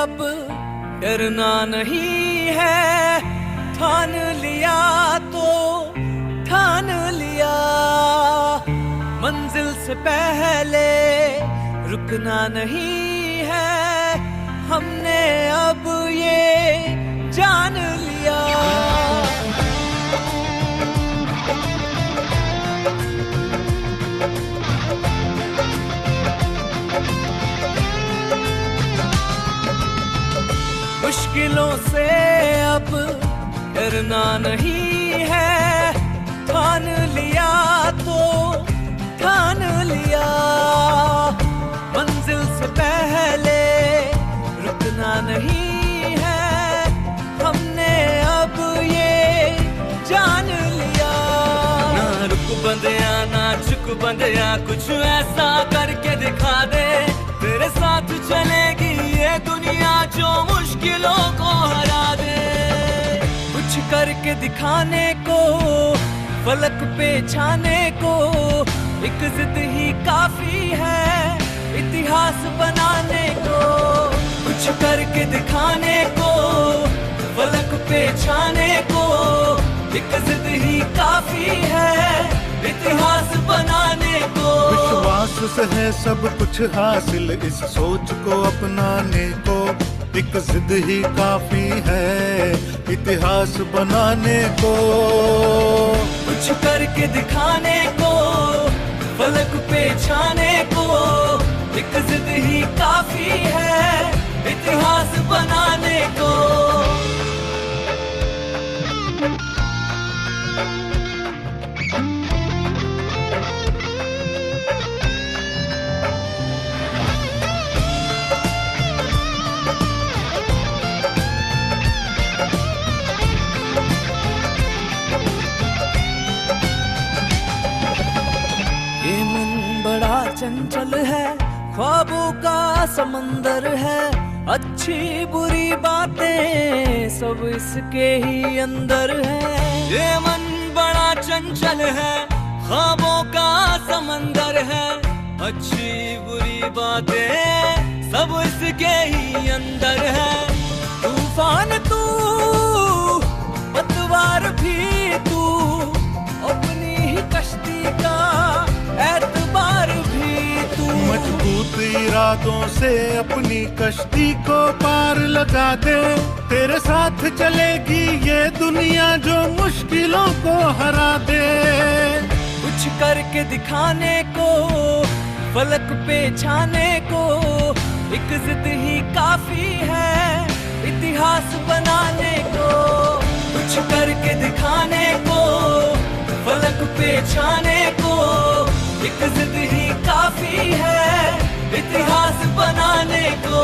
अब डरना नहीं है, ठान लिया तो ठान लिया। मंजिल से पहले रुकना नहीं है, हमने अब ये जान लिया। मुश्किलों से अब डरना नहीं है, ठान लिया तो ठान लिया। मंजिल से पहले रुकना नहीं है, हमने अब ये जान लिया। ना रुक बंदिया ना झुक बंदिया, कुछ ऐसा करके दिखा दे, तेरे साथ चलेगी ये दुनिया जो मुश्किलों को हरा दे। कुछ करके दिखाने को, फलक पे छाने को, एक जिद ही काफी है इतिहास बनाने को। कुछ करके दिखाने को, फलक पे छाने को, एक जिद ही काफी है इतिहास बनाने को। विश्वास से है सब कुछ हासिल, इस सोच को अपनाने को, एक जिद ही काफी है इतिहास बनाने को। कुछ करके दिखाने को, फलक पे छाने को, एक जिद ही काफी है इतिहास बनाने को। चंचल है, ख्वाबों का समंदर है, अच्छी बुरी बातें सब इसके ही अंदर है। ये मन बड़ा चंचल है, ख्वाबों का समंदर है, अच्छी बुरी बातें सब इसके ही अंदर है। तूफान तू, पतवार भी तू, अपनी ही कश्ती का एतबार भी तू। मजबूत इरादों से अपनी कश्ती को पार लगा दे, तेरे साथ चलेगी ये दुनिया जो मुश्किलों को हरा दे। कुछ करके दिखाने को, फलक पे छाने को, एक जिद ही काफी है इतिहास बनाने को। कुछ करके दिखाने को, फलक पे छाने को, एक जिद ही काफी है इतिहास बनाने को।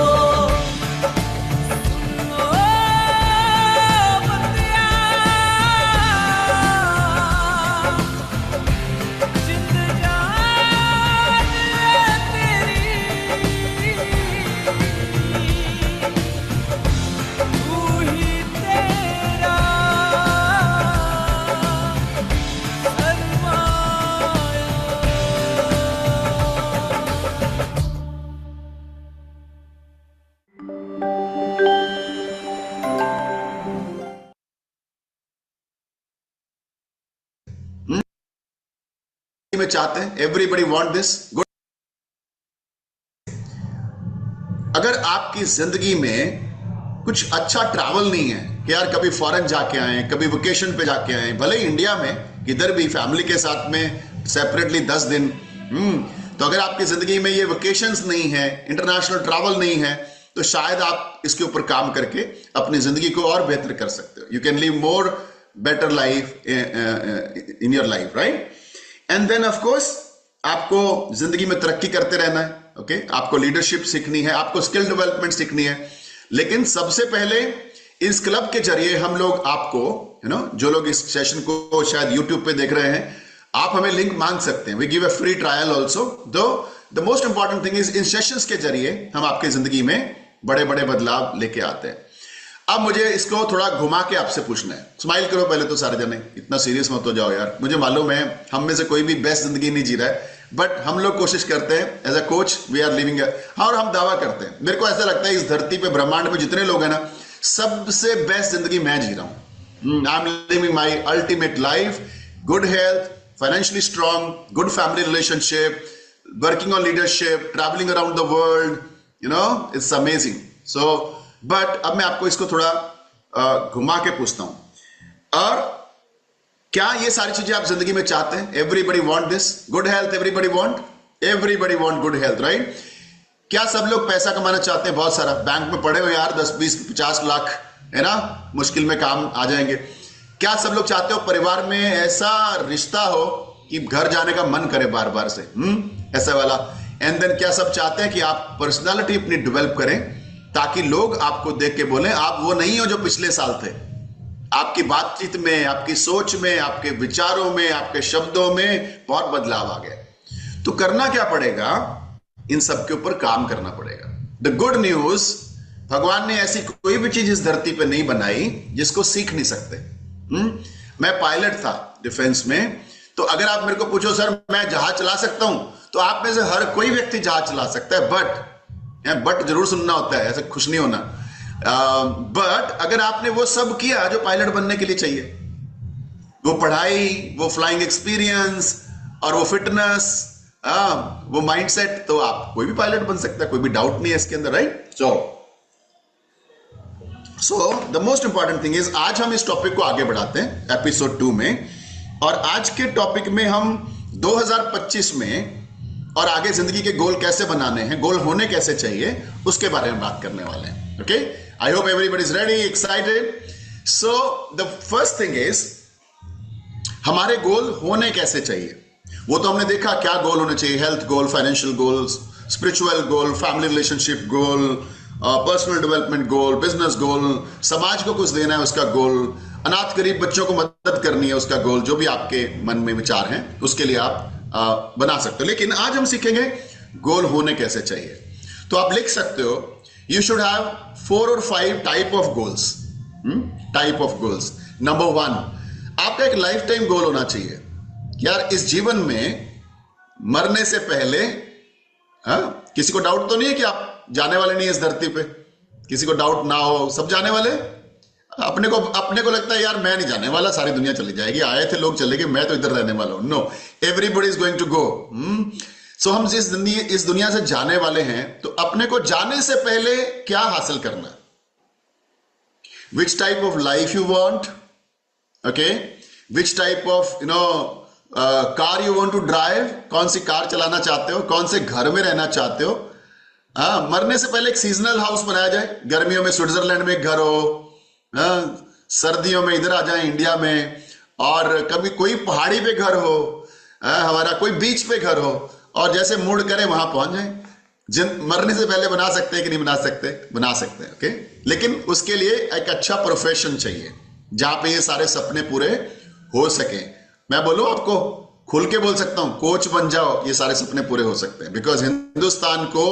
में चाहते हैं, एवरीबडी वांट दिस गुड। अगर आपकी जिंदगी में कुछ अच्छा ट्रैवल नहीं है कि यार कभी फॉरेन जाके आए, कभी वेकेशन पे जाके आए, भले ही इंडिया में किधर भी फैमिली के साथ में सेपरेटली 10 दिन, तो अगर आपकी जिंदगी में ये वेकेशंस नहीं है, इंटरनेशनल ट्रैवल नहीं है, तो शायद आप इसके ऊपर काम करके अपनी जिंदगी को और बेहतर कर सकते हो। You can live more better life in your life, right? And then of course आपको जिंदगी में तरक्की करते रहना है। ओके, आपको लीडरशिप सीखनी है, आपको स्किल डेवलपमेंट सीखनी है। लेकिन सबसे पहले इस क्लब के जरिए हम लोग आपको, जो लोग इस सेशन को शायद यूट्यूब पे देख रहे हैं, आप हमें लिंक मांग सकते हैं। We give a free trial also. Though the most important thing is in sessions के जरिए हम आपकी जिंदगी में बड़े बड़े बदलाव लेके आते हैं। अब मुझे इसको थोड़ा घुमा के आपसे पूछना है। स्माइल करो पहले तो सारे जने, इतना सीरियस मत हो जाओ यार। मुझे मालूम है हम में से कोई भी बेस्ट जिंदगी नहीं जी रहा है, बट हम लोग कोशिश करते हैं as a coach we are living. और हम दावा करते हैं, मेरे को ऐसा लगता है इस धरती पे ब्रह्मांड में जितने लोग हैं ना, सबसे बेस्ट जिंदगी मैं जी रहा हूं। I M living my ultimate life, good health, financially strong, good family relationship, working on leadership, travelling around the world, you know, it's amazing. So but अब मैं आपको इसको थोड़ा घुमा के पूछता हूं, और क्या ये सारी चीजें आप जिंदगी में चाहते हैं? Everybody want this, good health, everybody want good health, right? क्या सब लोग पैसा कमाना चाहते हैं? बहुत सारा बैंक में पड़े हो यार, 10 20 50 लाख, है ना, मुश्किल में काम आ जाएंगे। क्या सब लोग चाहते हो परिवार में ऐसा रिश्ता हो कि घर जाने का मन करे बार बार से, ऐसा वाला? एंड देन क्या सब चाहते हैं कि आप पर्सनालिटी अपनी डेवलप करें, ताकि लोग आपको देख के बोले आप वो नहीं हो जो पिछले साल थे। आपकी बातचीत में, आपकी सोच में, आपके विचारों में, आपके शब्दों में बहुत बदलाव आ गया। तो करना क्या पड़ेगा? इन सब के ऊपर काम करना पड़ेगा। द गुड न्यूज, भगवान ने ऐसी कोई भी चीज इस धरती पे नहीं बनाई जिसको सीख नहीं सकते। मैं पायलट था डिफेंस में, तो अगर आप मेरे को पूछो सर मैं जहाज चला सकता हूं, तो आप में से हर कोई व्यक्ति जहाज चला सकता है, बट जरूर सुनना होता है, ऐसे खुश नहीं होना। बट अगर आपने वो सब किया जो पायलट बनने के लिए चाहिए, वो पढ़ाई, वो फ्लाइंग एक्सपीरियंस और वो फिटनेस, वो माइंडसेट, तो आप कोई भी पायलट बन सकता है, कोई भी डाउट नहीं है इसके अंदर, right? So the most important thing is, आज हम इस टॉपिक को आगे बढ़ाते हैं एपिसोड 2 में, और आज के टॉपिक में हम 2025 में और आगे जिंदगी के गोल कैसे बनाने हैं, गोल होने कैसे चाहिए, उसके बारे में बात करने वाले हैं। Okay, I hope everybody is ready, excited. So the first thing is, हमारे गोल होने कैसे चाहिए? वो तो हमने देखा क्या गोल होने चाहिए, health goal, financial goals, spiritual goal, family relationship goal, personal development goal, business goal, समाज को कुछ देना है उसका गोल, अनाथ गरीब बच्चों को मदद करनी है उसका गोल, जो भी आपके मन में विचार हैं उसके लिए आप बना सकते हो। लेकिन आज हम सीखेंगे गोल होने कैसे चाहिए। तो आप लिख सकते हो, you should have 4 or 5 type of goals. Type of goals. Number 1, आपका एक लाइफ टाइम गोल होना चाहिए। यार इस जीवन में मरने से पहले, किसी को डाउट तो नहीं है कि आप जाने वाले नहीं है इस धरती पे? किसी को डाउट ना हो, सब जाने वाले। अपने को लगता है यार मैं नहीं जाने वाला, सारी दुनिया चली जाएगी, आए थे लोग चले गए, मैं तो इधर रहने वाला हूं। No, everybody is going to go. So हम इस दुनिया से जाने वाले हैं, तो अपने को जाने से पहले क्या हासिल करना है? Which type of life you want, okay, which type of car you want to drive, कौन सी कार चलाना चाहते हो, कौन से घर में रहना चाहते हो। मरने से पहले एक सीजनल हाउस बनाया जाए, गर्मियों में स्विट्जरलैंड में एक घर हो, सर्दियों में इधर आ जाए इंडिया में, और कभी कोई पहाड़ी पे घर हो, हमारा कोई बीच पे घर हो, और जैसे मूड करे वहां पहुंच जाए। मरने से पहले बना सकते हैं कि नहीं बना सकते? बना सकते हैं, ओके। लेकिन उसके लिए एक अच्छा प्रोफेशन चाहिए जहां पे ये सारे सपने पूरे हो सके। मैं बोलूं आपको, खुल के बोल सकता हूं, कोच बन जाओ, ये सारे सपने पूरे हो सकते हैं। बिकॉज हिंदुस्तान को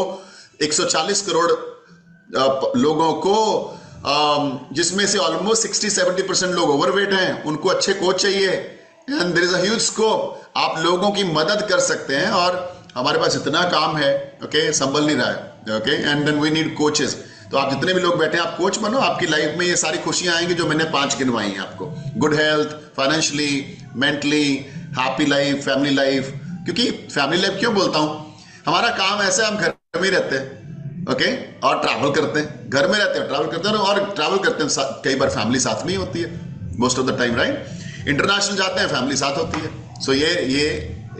140 करोड़ लोगों को, जिसमें से ऑलमोस्ट 60-70% लोग ओवरवेट हैं, उनको अच्छे कोच चाहिए, and there is a huge scope. आप लोगों की मदद कर सकते हैं, और हमारे पास इतना काम है, ओके, संभल नहीं रहा है, okay, and then we need coaches. तो आप जितने भी लोग बैठे हैं, आप कोच बनो, आपकी लाइफ में ये सारी खुशियां आएंगी जो मैंने 5 गिनवाई हैं आपको। Good health, financially, mentally, happy life, family life. क्योंकि फैमिली लाइफ क्यों बोलता हूं, हमारा काम ऐसा है, हम घर में रहते हैं, ओके, और ट्रैवल करते हैं, घर में रहते हैं, ट्रैवल करते हैं, और ट्रैवल करते हैं, कई बार फैमिली साथ नहीं होती है, most of the time, right. International जाते हैं, फैमिली साथ होती है। सो ये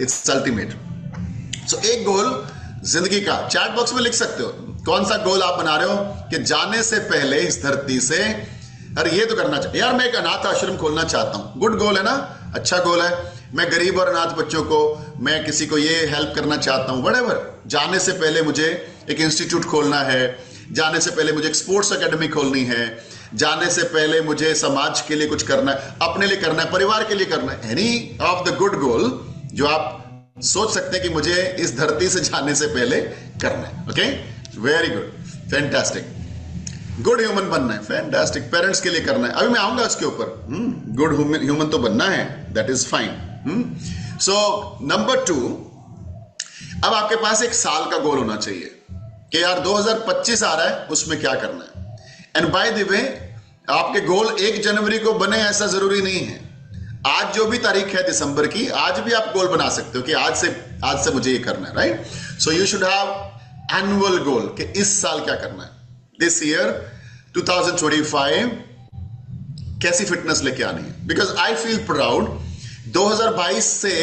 इट्स अल्टीमेट। सो एक गोल जिंदगी का चैट बॉक्स में लिख सकते हो, कौन सा गोल आप बना रहे हो कि जाने से पहले इस धरती से, अरे ये तो करना चाहिए यार, मैं एक अनाथ आश्रम खोलना चाहता हूं। गुड गोल है ना, अच्छा गोल है। मैं गरीब और अनाथ बच्चों को, मैं किसी को ये हेल्प करना चाहता हूं, व्हाटएवर। जाने से पहले मुझे एक इंस्टीट्यूट खोलना है, जाने से पहले मुझे एक स्पोर्ट्स एकेडमी खोलनी है, जाने से पहले मुझे समाज के लिए कुछ करना है, अपने लिए करना है, परिवार के लिए करना है। Any of the good goal जो आप सोच सकते हैं कि मुझे इस धरती से जाने से पहले करना है, okay, very good, fantastic. Good human बनना है, फैंटास्टिक। पेरेंट्स के लिए करना है, अभी मैं आऊंगा उसके ऊपर। गुड ह्यूमन तो बनना है, that is fine. So number 2, अब आपके पास एक साल का गोल होना चाहिए कि यार 2025 आ रहा है, उसमें क्या करना है। एंड बाय द वे, आपके गोल 1 जनवरी को बने ऐसा जरूरी नहीं है। आज जो भी तारीख है दिसंबर की, आज भी आप गोल बना सकते हो कि आज से मुझे ये करना है, right. So you should have annual goal कि इस साल क्या करना है, दिस ईयर 2025 कैसी फिटनेस लेके आनी है। बिकॉज आई फील प्राउड, 2022 से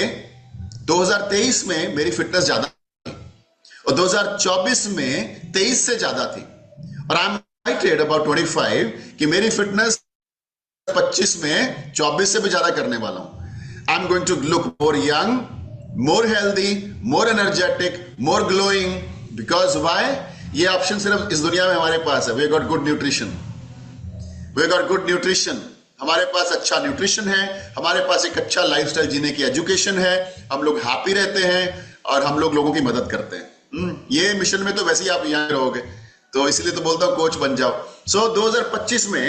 2023 में मेरी फिटनेस ज्यादा थी और 2024 में 23 से ज्यादा थी, और आई एम एक्साइटेड अबाउट 25 कि मेरी फिटनेस 25 में 24 से भी ज्यादा करने वाला हूं। I am going to look more young, more healthy, more energetic, more glowing. Because why? ये ऑप्शन सिर्फ इस दुनिया में हमारे पास है। We got good nutrition, we got good nutrition. हमारे पास अच्छा न्यूट्रिशन है, हमारे पास एक अच्छा लाइफस्टाइल जीने की एजुकेशन है, हम लोग हैप्पी रहते हैं और हम लोगों की मदद करते हैं। ये मिशन में तो वैसे ही आप यहां रहोगे, तो इसलिए तो बोलता हूं कोच बन जाओ। सो 2025 में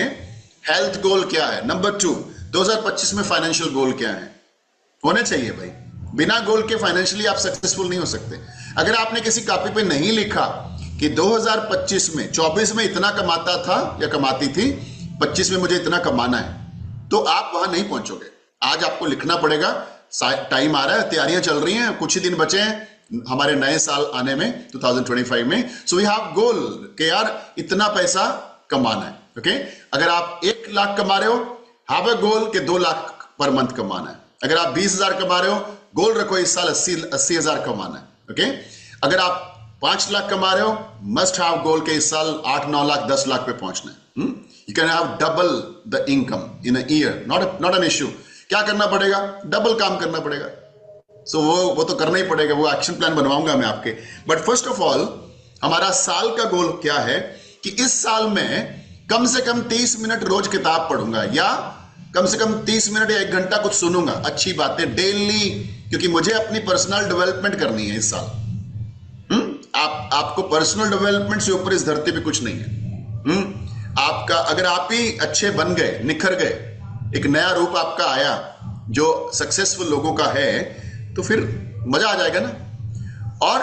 हेल्थ गोल क्या है? नंबर 2, 2025 में फाइनेंशियल गोल क्या है? होने चाहिए भाई। बिना गोल के फाइनेंशियली आप सक्सेसफुल नहीं हो सकते। अगर आपने किसी कॉपी पे नहीं लिखा कि 2025 में 24 में इतना कमाता था या कमाती थी, 25 में मुझे इतना कमाना है, तो आप वहां नहीं पहुंचोगे। आज आपको लिखना पड़ेगा। टाइम आ रहा है, तैयारियां चल रही हैं, कुछ ही दिन बचे हैं हमारे नए साल आने में 2025 में। सो वी हैव गोल कि यार इतना पैसा कमाना है। ओके, अगर आप 1 लाख कमा रहे हो, हैव अ गोल कि 2 लाख पर मंथ कमाना है। अगर आप 20,000 कमा रहे हो, गोल रखो इस साल 80,000 कमाना है। ओके, अगर आप 5 लाख कमा रहे हो, मस्ट हैव गोल के इस साल 8, 9 लाख, 10 लाख पे पहुंचना है। You can have double the income in a year, not an issue. क्या करना पड़ेगा? डबल काम करना पड़ेगा। सो वो तो करना ही पड़ेगा, वो एक्शन प्लान बनवाऊंगा मैं आपके। बट फर्स्ट ऑफ ऑल हमारा साल का गोल क्या है कि इस साल में कम से कम 30 मिनट रोज किताब पढ़ूंगा, या कम से कम 30 मिनट या 1 घंटा कुछ सुनूंगा, अच्छी बातें डेली, क्योंकि मुझे अपनी पर्सनल डेवलपमेंट करनी है इस साल। आपको पर्सनल डेवलपमेंट से ऊपर इस धरती पे कुछ नहीं है। आपका अगर आप ही अच्छे बन गए, निखर गए, एक नया रूप आपका आया जो सक्सेसफुल लोगों का है, तो फिर मजा आ जाएगा ना। और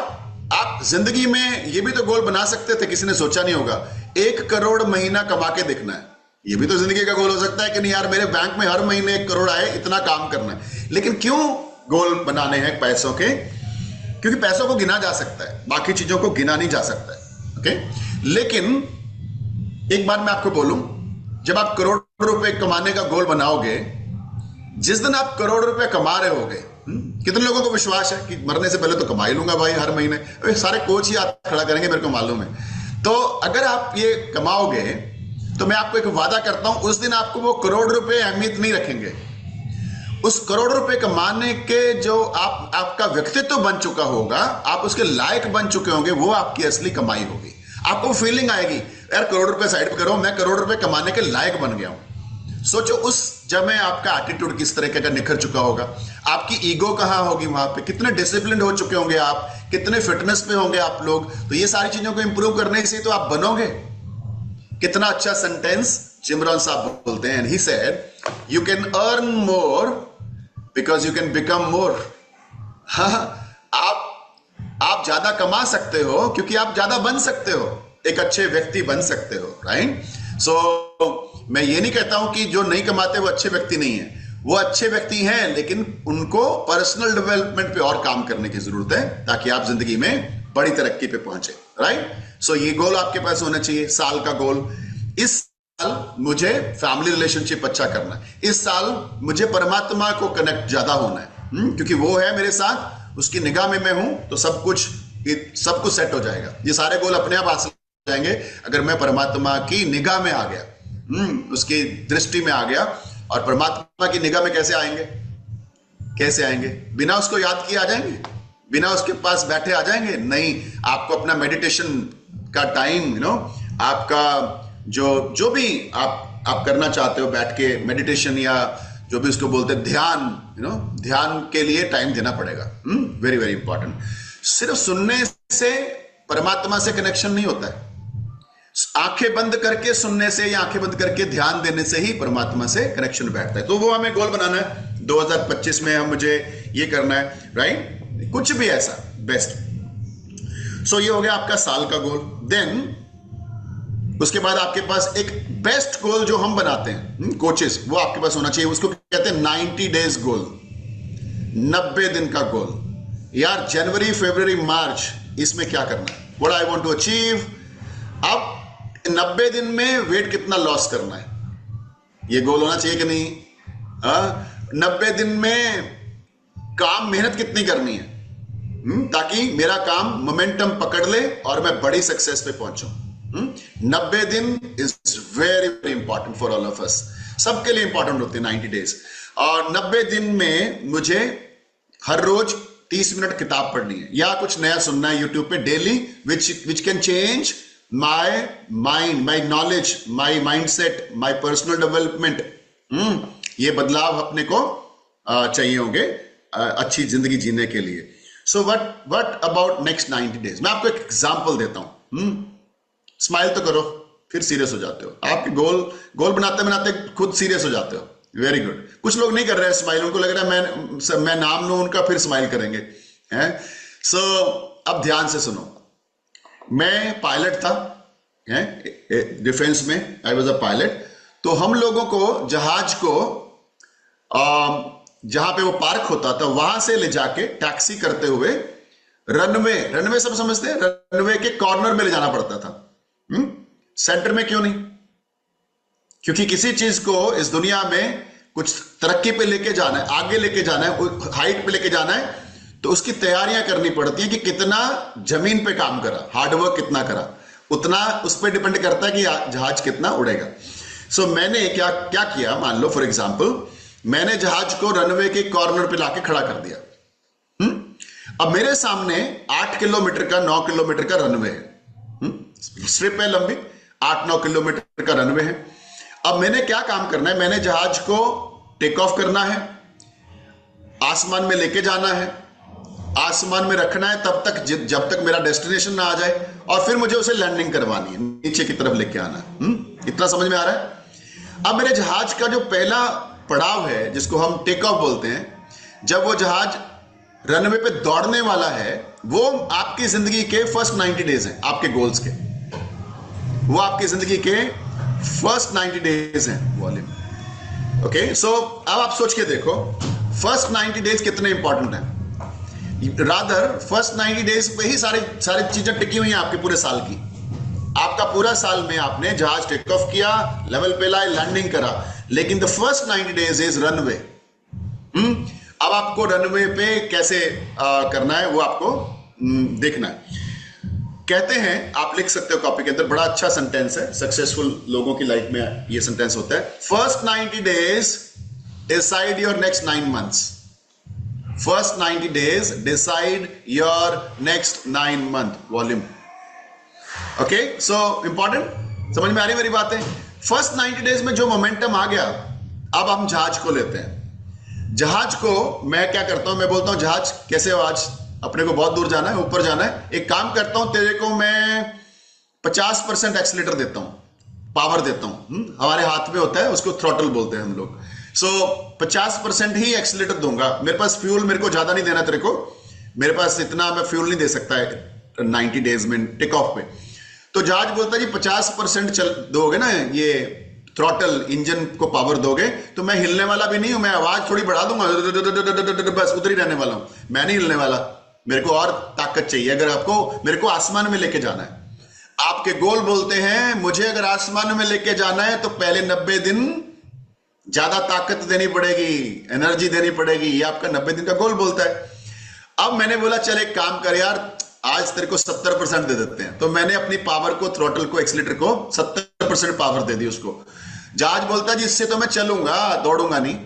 आप जिंदगी में ये भी तो गोल बना सकते थे, किसी ने सोचा नहीं होगा, 1 करोड़ महीना कमा के देखना है। ये भी तो जिंदगी का गोल हो सकता है कि नहीं यार मेरे बैंक में हर महीने 1 करोड़ आए, इतना काम करना है। लेकिन क्यों गोल बनाने हैं पैसों के? क्योंकि पैसों को गिना जा सकता है, बाकी चीजों को गिना नहीं जा सकता है। ओके, लेकिन एक बात मैं आपको बोलूं, जब आप करोड़ रुपए कमाने का गोल बनाओगे, जिस दिन आप करोड़ रुपए कमा रहे होगे, कितने लोगों को विश्वास है कि मरने से पहले तो कमा ही लूंगा भाई हर महीने? अरे सारे कोच ही हाथ खड़ा करेंगे, मेरे को मालूम है। तो अगर आप ये कमाओगे, तो मैं आपको एक वादा करता हूं, उस दिन आपको वो करोड़ रुपए अहमियत नहीं रखेंगे। उस करोड़ रुपए कमाने के जो आपका व्यक्तित्व बन चुका होगा, आप उसके लायक बन चुके होंगे, वो आपकी असली कमाई होगी। आपको फीलिंग आएगी यार करोड़ रुपए साइड करो, मैं करोड़ रुपए कमाने के लायक बन गया हूं। सोचो उस समय आपका एटीट्यूड किस तरीके का निखर चुका होगा, आपकी ईगो कहां होगी, वहां पे कितने डिसिप्लिन हो चुके होंगे आप, कितने फिटनेस पे होंगे आप लोग। तो ये सारी चीजों को इंप्रूव करने से तो आप बनोगे। कितना अच्छा सेंटेंस जिम रॉन साहब बोलते हैं, he said you can earn more because you can become more. आप ज्यादा कमा सकते हो क्योंकि आप ज्यादा बन सकते हो, एक अच्छे व्यक्ति बन सकते हो, राइट। सो मैं ये नहीं कहता हूं कि जो नहीं कमाते वो अच्छे व्यक्ति नहीं है, वो अच्छे व्यक्ति हैं, लेकिन उनको पर्सनल डेवलपमेंट पे और काम करने की जरूरत है ताकि आप जिंदगी में बड़ी तरक्की पे पहुंचे, राइट। सो ये गोल आपके पास होना चाहिए, साल का गोल। इस साल मुझे फैमिली रिलेशनशिप अच्छा करना है, इस साल मुझे परमात्मा को कनेक्ट ज्यादा होना है, क्योंकि वो है मेरे साथ, उसकी निगाह में मैं हूं, तो सब कुछ सेट हो जाएगा। ये सारे गोल अपने आप हासिल हो जाएंगे अगर मैं परमात्मा की निगाह में आ गया, उसकी दृष्टि में आ गया। और परमात्मा की निगाह में कैसे आएंगे? कैसे आएंगे? बिना उसको याद किए आ जाएंगे? बिना उसके पास बैठे आ जाएंगे? नहीं, आपको अपना मेडिटेशन का टाइम, आपका जो भी आप करना चाहते हो, बैठ के मेडिटेशन या जो भी उसको बोलते हैं ध्यान, ध्यान के लिए टाइम देना पड़ेगा। Very very important. सिर्फ सुनने से परमात्मा से कनेक्शन नहीं होता है, आंखें बंद करके सुनने से या आंखें बंद करके ध्यान देने से ही परमात्मा से कनेक्शन बैठता है। तो वो हमें गोल बनाना है 2025 में, हम मुझे ये करना है, राइट। कुछ भी ऐसा बेस्ट सो ये हो गया आपका साल का गोल। देन उसके बाद आपके पास एक बेस्ट गोल जो हम बनाते हैं कोचेस, वो आपके पास होना चाहिए। उसको कहते हैं 90 डेज गोल, 90 दिन का गोल। यार जनवरी, फरवरी, मार्च, इसमें क्या करना है, what I want to achieve. अब 90 दिन में वेट कितना लॉस करना है, ये गोल होना चाहिए कि नहीं। 90 दिन में काम, मेहनत कितनी करनी है ताकि मेरा काम मोमेंटम पकड़ ले और मैं बड़ी सक्सेस पे पहुंचूं। 90 दिन is very very important for all of us, सबके लिए इंपॉर्टेंट होते हैं 90 डेज। और 90 दिन में मुझे हर रोज 30 मिनट किताब पढ़नी है या कुछ नया सुनना है यूट्यूब पे daily, which can change my mind, my knowledge, my mindset, my personal development. ये बदलाव अपने को चाहिए होंगे अच्छी जिंदगी जीने के लिए। So what about next 90 days. मैं आपको एक एग्जांपल देता हूं। स्माइल तो करो, फिर सीरियस हो जाते हो। आपके गोल बनाते बनाते खुद सीरियस हो जाते हो। Very good. कुछ लोग नहीं कर रहे हैं स्माइल, उनको लग रहा है मैं नाम लूं उनका फिर स्माइल करेंगे, हैं। सो अब ध्यान से सुनो। मैं पायलट था, हैं, डिफेंस में, आई वाज अ पायलट। तो हम लोगों को जहाज को जहां पे वो पार्क होता था वहां से ले जाके टैक्सी करते हुए रनवे सब समझते हैं, रनवे के कॉर्नर में ले जाना पड़ता था। सेंटर में क्यों नहीं? क्योंकि किसी चीज को इस दुनिया में कुछ तरक्की पे लेके जाना है, आगे लेके जाना है, हाइट पे लेके जाना है, तो उसकी तैयारियां करनी पड़ती है कि कितना जमीन पे काम करा, हार्डवर्क कितना करा, उतना उस पर डिपेंड करता है कि जहाज कितना उड़ेगा। सो मैंने क्या किया, मान लो फॉर एग्जाम्पल मैंने जहाज को रनवे के कॉर्नर पे लाके खड़ा कर दिया। अब मेरे सामने 8 किलोमीटर का 9 किलोमीटर का रनवे है, स्ट्रिप है लंबी, 8-9 किलोमीटर का रनवे है। अब मैंने क्या काम करना है, मैंने जहाज को टेक ऑफ करना है, आसमान में लेके जाना है, आसमान में रखना है तब तक जब तक मेरा डेस्टिनेशन ना आ जाए, और फिर मुझे उसे लैंडिंग करवानी है, नीचे की तरफ लेके आना है। इतना समझ में आ रहा है? अब मेरे जहाज का जो पहला पड़ाव है जिसको हम टेक ऑफ बोलते हैं, जब वो जहाज रनवे पे दौड़ने वाला है, वो आपकी जिंदगी के फर्स्ट 90 डेज हैं, आपके गोल्स के, वो आपकी जिंदगी के फर्स्ट 90 डेज हैं वॉल्यूम। ओके, सो अब आप सोच के देखो फर्स्ट 90 डेज कितने इंपॉर्टेंट हैं। रादर फर्स्ट 90 डेज पे ही सारी चीजें टिकी हुई हैं आपके पूरे साल की। आपका पूरा साल में आपने जहाज टेक ऑफ किया, लेवल पे लाए, लैंडिंग करा, लेकिन the first 90 days is runway. अब आपको रनवे पे कैसे करना है वो आपको देखना है। कहते हैं, आप लिख सकते हो कॉपी के अंदर, बड़ा अच्छा सेंटेंस है, सक्सेसफुल लोगों की लाइफ में ये सेंटेंस होता है। First 90 days decide your next 9 months। First 90 days decide your next 9 month volume. Okay, so important, समझ में आ रही मेरी बातें? फर्स्ट 90 डेज में जो मोमेंटम आ गया, अब हम जहाज को लेते हैं। जहाज को मैं क्या करता हूं, मैं बोलता हूं जहाज कैसे हो, आज अपने को बहुत दूर जाना है, ऊपर जाना है, एक काम करता हूं, तेरे को मैं 50% एक्सीलेटर देता हूं, पावर देता हूं। हमारे हाथ में होता है, उसको थ्रॉटल बोलते हैं हम लोग। सो 50% ही एक्सीलेटर दूंगा। मेरे पास फ्यूल, मेरे को ज्यादा नहीं देना तेरे को, मेरे पास इतना मैं फ्यूल नहीं दे सकता है 90 डेज में टेक ऑफ पे। तो जहाज बोलता है जी 50% चल दोगे ना, ये थ्रॉटल इंजन को पावर दोगे तो मैं हिलने वाला भी नहीं हूं, मैं आवाज थोड़ी बढ़ा दूंगा, बस उधर ही रहने वाला हूं, मैं नहीं हिलने वाला। मेरे को और ताकत चाहिए। अगर आपको मेरे को आसमान में लेके जाना है, आपके गोल बोलते हैं मुझे अगर आसमान में लेके जाना है तो पहले 90 दिन ज्यादा ताकत देनी पड़ेगी, एनर्जी देनी पड़ेगी, ये आपका 90 दिन का गोल बोलता है। अब मैंने बोला चल एक काम कर यार, आज तेरे को 70% दे देते हैं। तो मैंने अपनी पावर को, थ्रॉटल को, एक्सीलेटर को 70% पावर दे दी उसको। जहाज बोलता है जी इससे तो मैं चलूंगा, दौड़ूंगा नहीं,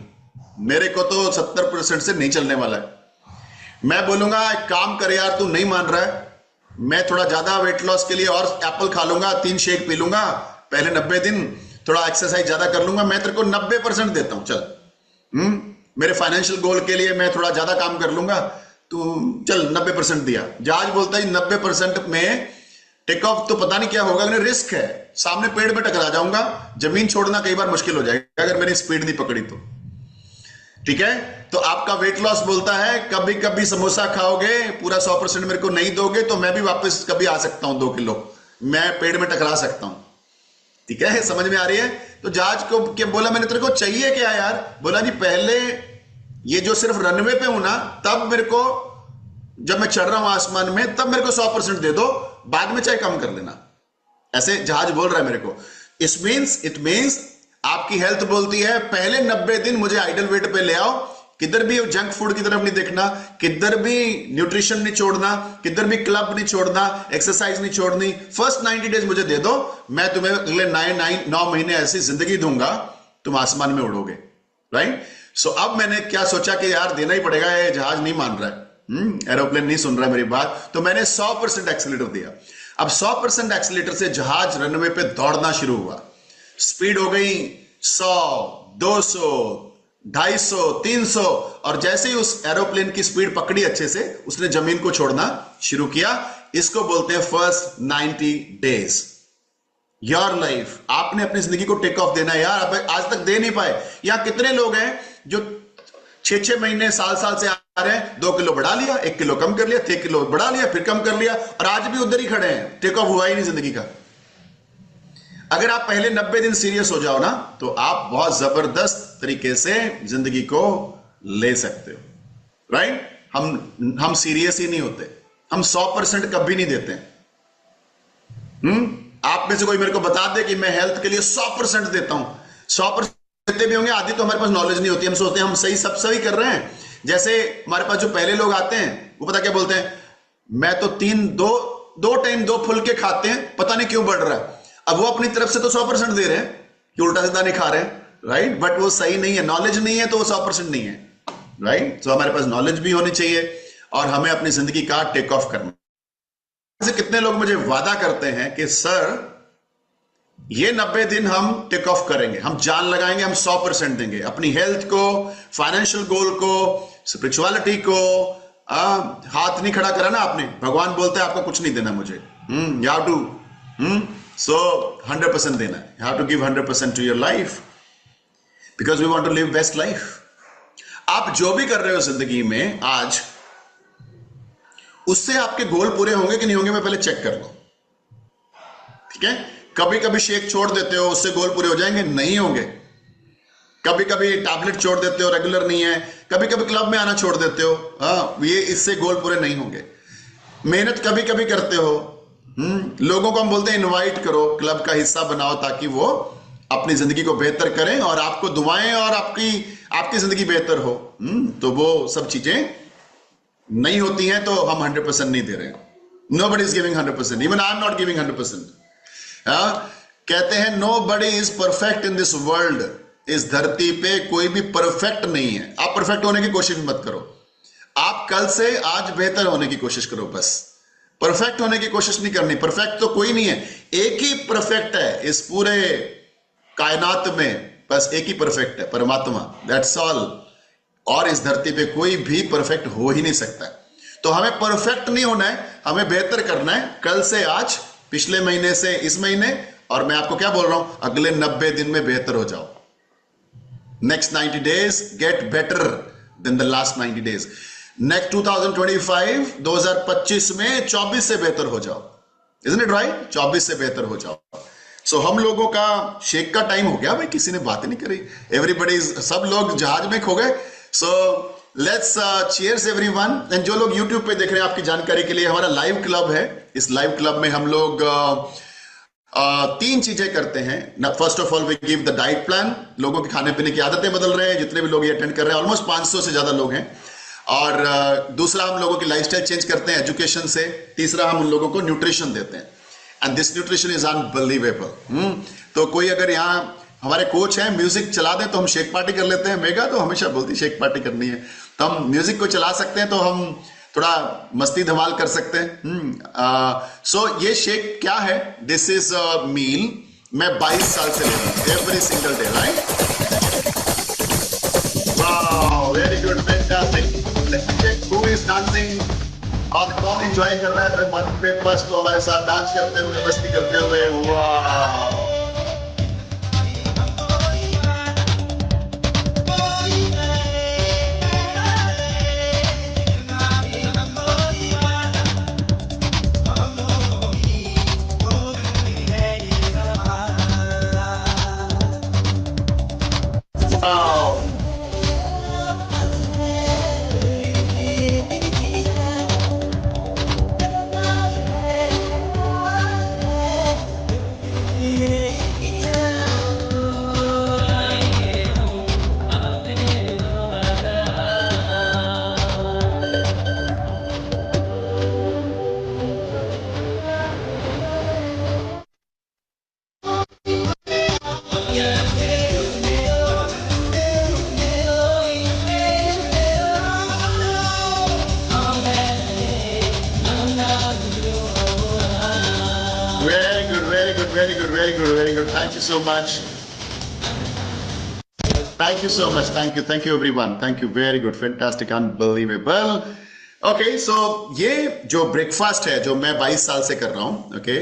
मेरे को तो 70% से नहीं चलने वाला है। मैं बोलूंगा एक काम कर यार, तू नहीं मान रहा है, मैं थोड़ा ज्यादा वेट लॉस के लिए और एप्पल खा लूंगा, 3 शेक पी लूंगा, पहले 90 दिन थोड़ा एक्सरसाइज ज्यादा कर लूंगा, मैं तेरे को 90% देता हूं, चल। मेरे फाइनेंशियल गोल के लिए मैं थोड़ा ज्यादा काम कर लूंगा, तू चल 90% दिया। जहाज बोलता है 90% में टेक ऑफ तो पता नहीं क्या होगा, रिस्क है, सामने पेड़ पे टकरा जाऊंगा, जमीन छोड़ना कई बार मुश्किल हो जाएगा अगर मैंने स्पीड नहीं पकड़ी तो। ठीक है, तो आपका वेट लॉस बोलता है कभी कभी समोसा खाओगे, पूरा 100% मेरे को नहीं दोगे तो मैं भी वापस कभी आ सकता हूं, 2 किलो मैं पेड़ में टकरा सकता हूं। ठीक है, समझ में आ रही है? तो जहाज को क्या बोला मैंने, तेरे को चाहिए क्या यार? बोला जी पहले ये जो सिर्फ रनवे पे हूं ना, तब मेरे को, जब मैं चढ़ रहा हूं आसमान में, तब मेरे को 100% दे दो, बाद में चाहे कम कर लेना। ऐसे जहाज बोल रहा है मेरे को। इट मीन्स आपकी हेल्थ बोलती है पहले 90 दिन मुझे आइडल वेट पे ले आओ, किधर भी जंक फूड की तरफ नहीं देखना, किधर भी न्यूट्रिशन नहीं छोड़ना, किधर भी क्लब नहीं छोड़ना, एक्सरसाइज नहीं छोड़नी। फर्स्ट 90 डेज मुझे दे दो, मैं तुम्हें अगले 9 महीने ऐसी जिंदगी दूंगा, तुम आसमान में उड़ोगे। राइट? सो अब मैंने क्या सोचा कि यार देना ही पड़ेगा, ये जहाज नहीं मान रहा है, एरोप्लेन नहीं सुन रहा है मेरी बात, तो मैंने 100% एक्सीलेटर दिया। अब 100% एक्सीलेटर से जहाज रनवे पे दौड़ना शुरू हुआ। स्पीड हो गई 100, 200, 250, 300, और जैसे ही उस एरोप्लेन की स्पीड पकड़ी अच्छे से, उसने जमीन को छोड़ना शुरू किया। इसको बोलते हैं फर्स्ट 90 डेज। योर लाइफ, आपने अपनी जिंदगी को टेक ऑफ देना है यार। अब आज तक दे नहीं पाए। यहां कितने लोग हैं जो 6 महीने, साल से आ रहे हैं, 2 किलो बढ़ा लिया, 1 किलो कम कर लिया, 3 किलो बढ़ा लिया, फिर कम कर लिया, और आज भी उधर ही खड़े हैं, टेक ऑफ हुआ ही नहीं जिंदगी का। अगर आप पहले 90 दिन सीरियस हो जाओ ना, तो आप बहुत जबरदस्त तरीके से जिंदगी को ले सकते हो। राइट? हम सीरियस ही नहीं होते, हम 100% कभी नहीं देते। आप में से कोई मेरे को बता दे कि मैं हेल्थ के लिए 100% देता हूं। 100% देते भी होंगे, आधी तो हमारे पास नॉलेज नहीं होती, हम सोचते हैं हम सही कर रहे हैं। जैसे हमारे पास जो पहले लोग आते हैं, वो पता क्या बोलते हैं, मैं तो 2 टाइम 2 फुलके खाते हैं, पता नहीं क्यों बढ़ रहा है। अब वो अपनी तरफ से तो 100% दे रहे हैं कि उल्टा सीधा नहीं खा रहे हैं। राइट? बट वो सही नहीं है, नॉलेज नहीं है, तो वो 100% नहीं है। राइट? तो हमारे पास नॉलेज भी होनी चाहिए, और हमें अपनी जिंदगी का टेक ऑफ करना। जैसे कितने लोग मुझे वादा करते हैं कि सर ये 90 दिन हम टेक ऑफ करेंगे, हम जान लगाएंगे, हम 100% देंगे अपनी हेल्थ को, फाइनेंशियल गोल को, स्पिरिचुअलिटी को। हाथ नहीं खड़ा करा ना आपने, भगवान बोलते हैं आपको कुछ नहीं देना मुझे, यू हैव टू सो 100% देना है। You have to give 100% to your life, because we want to live best life. आप जो भी कर रहे हो जिंदगी में आज, उससे आपके गोल पूरे होंगे कि नहीं होंगे, मैं पहले चेक कर लो। ठीक है? कभी कभी शेक छोड़ देते हो, उससे गोल पूरे हो जाएंगे? नहीं होंगे। कभी कभी टैबलेट छोड़ देते हो, रेगुलर नहीं है। कभी कभी क्लब में आना छोड़ देते हो, ये इससे गोल पूरे नहीं होंगे। मेहनत कभी कभी करते हो, लोगों को हम बोलते हैं इनवाइट करो, क्लब का हिस्सा बनाओ, ताकि वो अपनी जिंदगी को बेहतर करें और आपको दुआएं, और आपकी जिंदगी बेहतर हो। तो वो सब चीजें नहीं होती हैं, तो हम 100% नहीं दे रहे हैं। Nobody is giving 100%, even I am not giving 100%। कहते हैं nobody is perfect in this world. इस धरती पे कोई भी परफेक्ट नहीं है। आप परफेक्ट होने की कोशिश मत करो, आप कल से आज बेहतर होने की कोशिश करो। बस परफेक्ट होने की कोशिश नहीं करनी। परफेक्ट तो कोई नहीं है, एक ही परफेक्ट है इस पूरे कायनात में, बस एक ही परफेक्ट है, परमात्मा, दैट्स ऑल। और इस धरती पे कोई भी परफेक्ट हो ही नहीं सकता। तो हमें परफेक्ट नहीं होना है, हमें बेहतर करना है, कल से आज, पिछले महीने से इस महीने, और मैं आपको क्या बोल रहा हूं, अगले 90 दिन में बेहतर हो जाओ। Next 90 days get better than the last 90 days. Next 2025 में 24 से बेहतर हो जाओ। Isn't it right? 24 से बेहतर हो जाओ। सो हम लोगों का शेक का टाइम हो गया भाई, किसी ने बात ही नहीं करी। एवरीबडी, सब लोग जहाज में खो गए। So let's cheers everyone. And जो लोग यूट्यूब पे देख रहे हैं, आपकी जानकारी के लिए, हमारा लाइव क्लब है। इस लाइव क्लब में हम लोग 3 चीजें करते हैं। First of all we give the diet plan. लोगों के खाने पीने की आदतें बदल रहे हैं, जितने भी लोग ये अटेंड कर रहे हैं, ऑलमोस्ट 500 से ज्यादा लोग हैं। और दूसरा, हम लोगों की लाइफस्टाइल चेंज करते हैं एजुकेशन से। तीसरा, हम उन लोगों को न्यूट्रिशन देते हैं, and this nutrition is unbelievable. तो कोई अगर यहाँ हमारे कोच हैं, म्यूजिक चला दें तो हम शेक पार्टी कर लेते हैं। मेगा तो हमेशा बोलती शेक पार्टी करनी है, तो हम म्यूजिक को चला सकते हैं, तो हम थोड़ा मस्ती धमाल कर सकते हैं। सो ये शेक क्या है? दिस इज मील मैं 22 साल से ले रहा हूं, every single day. Right? Wow, very good, fantastic. Who is dancing? और कौन एंजॉय कर रहा है मंच पे? फर्स्ट तो हमारे साथ डांस करते हुए, मस्ती करते हुए। वाह, Thank you so much. Thank you so much. Thank you everyone. Thank you. Very good. Fantastic. Unbelievable. Okay, so ये जो ब्रेकफास्ट है जो मैं 22 साल से कर रहा हूं, ओके,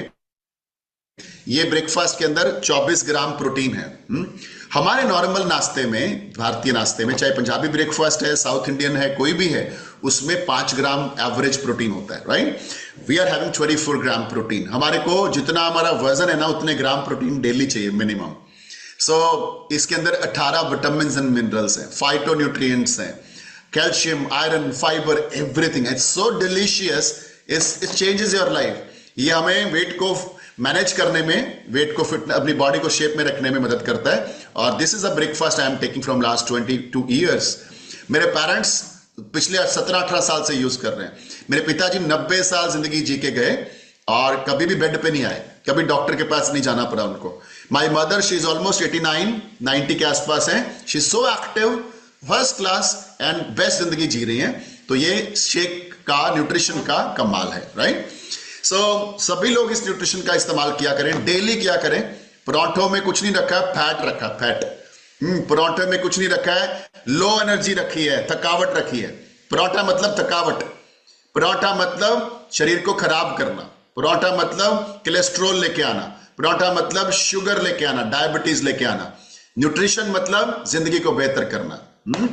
ये ब्रेकफास्ट के अंदर 24 ग्राम प्रोटीन है। हमारे नॉर्मल नाश्ते में, भारतीय नाश्ते में, चाहे पंजाबी ब्रेकफास्ट है, साउथ इंडियन है, कोई भी है, उसमें 5 ग्राम एवरेज प्रोटीन होता है, right? We are having 24 gram protein. हमारे को जितना हमारा वजन है ना, उतने ग्राम प्रोटीन डेली चाहिए मिनिमम। सो इसके अंदर 18 विटामिन एंड मिनरल्स हैं, फाइटोन्यूट्रिएंट्स हैं, calcium, iron, fibre, everything. It's so delicious, it changes your life. ये हमें वेट को मैनेज करने में, वेट को फिट, अपनी बॉडी को शेप में रखने में मदद करता है। और this is a breakfast I am taking from last 22 years. मेरे पेरेंट्स पिछले 17-18 साल से यूज कर रहे हैं। मेरे पिताजी 90 साल जिंदगी जी के गए और कभी भी बेड पे नहीं आए, कभी डॉक्टर के पास नहीं जाना पड़ा उनको। My mother, she is almost 89-90 के आसपास है। She is so active, first class and best जिंदगी जी रही हैं। तो ये शेक का, न्यूट्रिशन का कमाल है, राइट? सो सभी लोग इस न्यूट्रिशन का इस्तेमाल किया करें, डेली किया करें। पराठों में कुछ नहीं रखा है, फैट रखा, फैट। पराठे में कुछ नहीं रखा है, लो एनर्जी रखी है, थकावट रखी है। पराठा मतलब थकावट, पराठा मतलब शरीर को खराब करना, पराठा मतलब कोलेस्ट्रॉल लेके आना, पराठा मतलब शुगर लेके आना, डायबिटीज लेके आना। न्यूट्रिशन मतलब जिंदगी को बेहतर करना।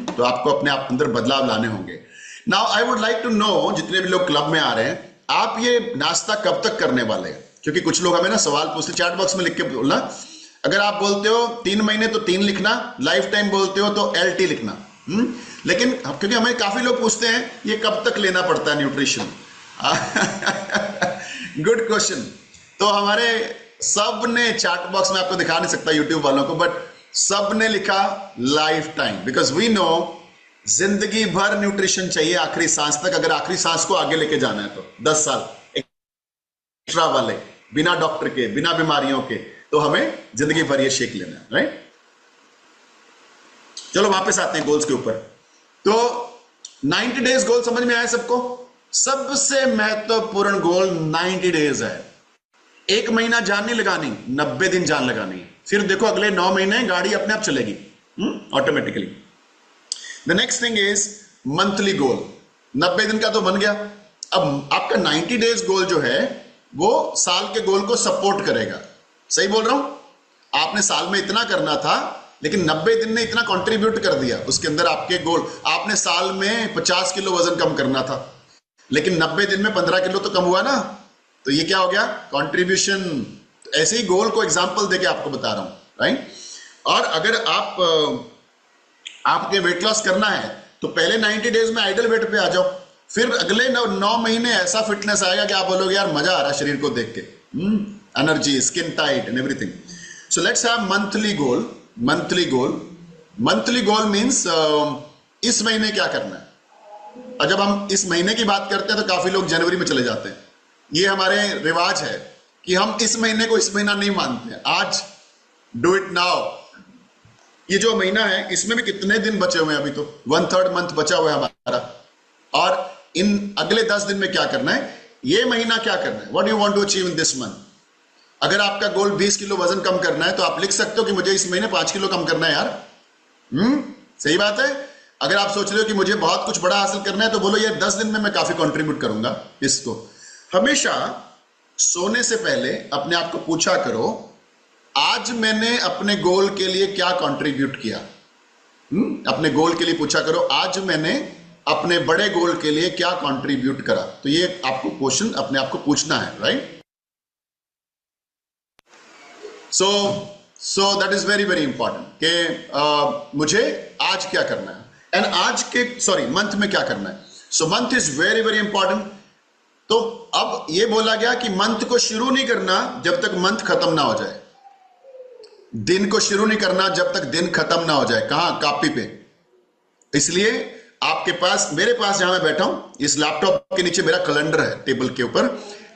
तो आपको अपने आप अंदर बदलाव लाने होंगे। Now I would like to know, जितने भी लोग क्लब में आ रहे हैं, आप ये नाश्ता कब तक करने वाले हैं? क्योंकि कुछ लोग हमें ना सवाल पूछते, चैट बॉक्स में लिख के बोलना। अगर आप बोलते हो 3 महीने तो 3 लिखना, लाइफ टाइम बोलते हो तो LT लिखना। लेकिन क्योंकि हमें काफी लोग पूछते हैं ये कब तक लेना पड़ता है न्यूट्रिशन। Good question. तो हमारे सब ने, चैट बॉक्स में आपको दिखा नहीं सकता यूट्यूब वालों को, बट सब ने लिखा lifetime, because we know जिंदगी भर न्यूट्रिशन चाहिए आखिरी सांस तक। अगर आखिरी सांस को आगे लेके जाना है तो 10 साल एक्स्ट्रा वाले, बिना डॉक्टर के, बिना बीमारियों के, तो हमें जिंदगी भर ये शेक लेना है, राइट? चलो वापस आते हैं गोल्स के ऊपर। तो 90 डेज गोल समझ में आया सबको? सबसे महत्वपूर्ण गोल 90 डेज है। 1 महीना जान नहीं लगानी, 90 दिन जान लगानी है। फिर देखो अगले 9 महीने गाड़ी अपने आप चलेगी automatically. The next thing is monthly goal. 90 दिन का तो बन गया। अब आपका 90 डेज गोल जो है वो साल के गोल को सपोर्ट करेगा। सही बोल रहा हूं? आपने साल में इतना करना था, लेकिन 90 दिन ने इतना कंट्रीब्यूट कर दिया उसके अंदर आपके गोल। आपने साल में 50 किलो वजन कम करना था, लेकिन 90 दिन में 15 किलो तो कम हुआ ना। तो ये क्या हो गया? कंट्रीब्यूशन। ऐसे ही गोल को एग्जांपल देके आपको बता रहा हूं, राइट? और अगर आपके वेट लॉस करना है तो पहले 90 डेज में आइडल वेट पे आ जाओ। फिर अगले 9 महीने ऐसा फिटनेस आएगा कि आप बोलोगे यार मजा आ रहा है शरीर को देख के, energy, skin tight and everything. So let's have monthly goal. Monthly goal means इस महीने क्या करना है। और जब हम इस महीने की बात करते हैं तो काफी लोग जनवरी में चले जाते हैं। ये हमारे रिवाज है कि हम इस महीने को इस महीना नहीं मानते हैं। आज डू इट नाउ। ये जो महीना है इसमें भी कितने दिन बचे हुए हैं? अभी तो 1/3 मंथ बचा हुआ है हमारा। और इन अगले 10 दिन में क्या करना है, ये महीना क्या करना है, what you want to achieve in this month. अगर आपका गोल 20 किलो वजन कम करना है तो आप लिख सकते हो कि मुझे इस महीने 5 किलो कम करना है यार। सही बात है। अगर आप सोच रहे हो कि मुझे बहुत कुछ बड़ा हासिल करना है तो बोलो ये 10 दिन में मैं काफी कंट्रीब्यूट करूंगा इसको। हमेशा सोने से पहले अपने आप को पूछा करो, आज मैंने अपने गोल के लिए क्या कंट्रीब्यूट किया। अपने गोल के लिए पूछा करो, आज मैंने अपने बड़े गोल के लिए क्या कंट्रीब्यूट करा। तो ये आपको क्वेश्चन अपने आप को पूछना है, right? So that is very very important कि मुझे आज क्या करना है एंड आज के मंथ में क्या करना है। So month is very very important. तो अब ये बोला गया कि मंथ को शुरू नहीं करना जब तक मंथ खत्म ना हो जाए, दिन को शुरू नहीं करना जब तक दिन खत्म ना हो जाए। कहां? कॉपी पे। इसलिए आपके पास, मेरे पास जहां मैं बैठा हूं, इस लैपटॉप के नीचे मेरा कैलेंडर है टेबल के ऊपर,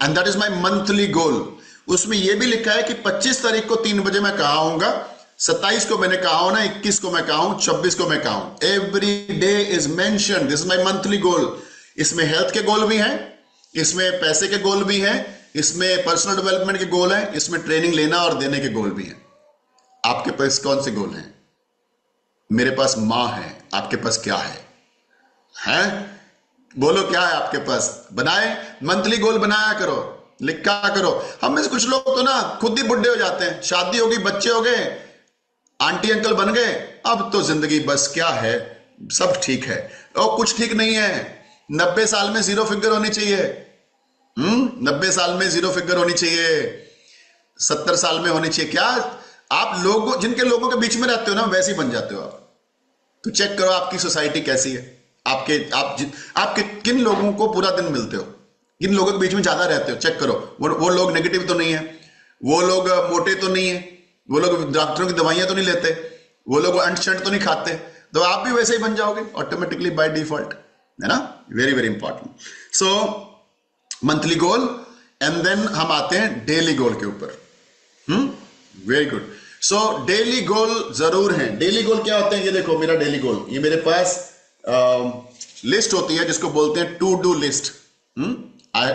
and that is my monthly goal. उसमें यह भी लिखा है कि 25 तारीख को 3 बजे मैं कहां आऊंगा, 27 को मैंने कहा होना, 21 को मैं कहा हूं, 26 को मैं कहा हूं। Every day is mention, this is my monthly goal. इसमें हेल्थ के गोल भी हैं, इसमें पैसे के गोल भी हैं, इसमें पर्सनल डेवलपमेंट के गोल हैं, इसमें ट्रेनिंग लेना और देने के गोल भी हैं। आपके पास कौन से गोल हैं? मेरे पास मां है, आपके पास क्या है? हैं? बोलो क्या है आपके पास? बनाए, मंथली गोल बनाया करो, लिखा करो। हम में से कुछ लोग तो ना खुद ही बुढ़े हो जाते हैं, शादी हो गई, बच्चे हो गए, आंटी अंकल बन गए, अब तो जिंदगी बस क्या है, सब ठीक है। और कुछ ठीक नहीं है। 90 साल में 0 फिगर होनी चाहिए। 90 साल में 0 फिगर होनी चाहिए, 70 साल में होनी चाहिए। क्या आप लोगों, जिनके लोगों के बीच में रहते हो ना, वैसे ही बन जाते हो आप। तो चेक करो आपकी सोसाइटी कैसी है, आप किन लोगों को पूरा दिन मिलते हो, किन लोगों के बीच में ज्यादा रहते हो, चेक करो। वो लोग नेगेटिव तो नहीं है, वो लोग मोटे तो नहीं है, वो लोग डॉक्टरों की दवाइयां तो नहीं लेते, वो लोग अंट शंट तो नहीं खाते, तो आप भी वैसे ही बन जाओगे ऑटोमेटिकली बाय डिफॉल्ट, है ना। Very very important. So monthly goal, and then हम आते हैं डेली गोल के ऊपर। Very good. So daily goal जरूर है। डेली गोल क्या होते हैं? ये देखो मेरा डेली गोल, ये मेरे पास लिस्ट होती है जिसको बोलते हैं to do list.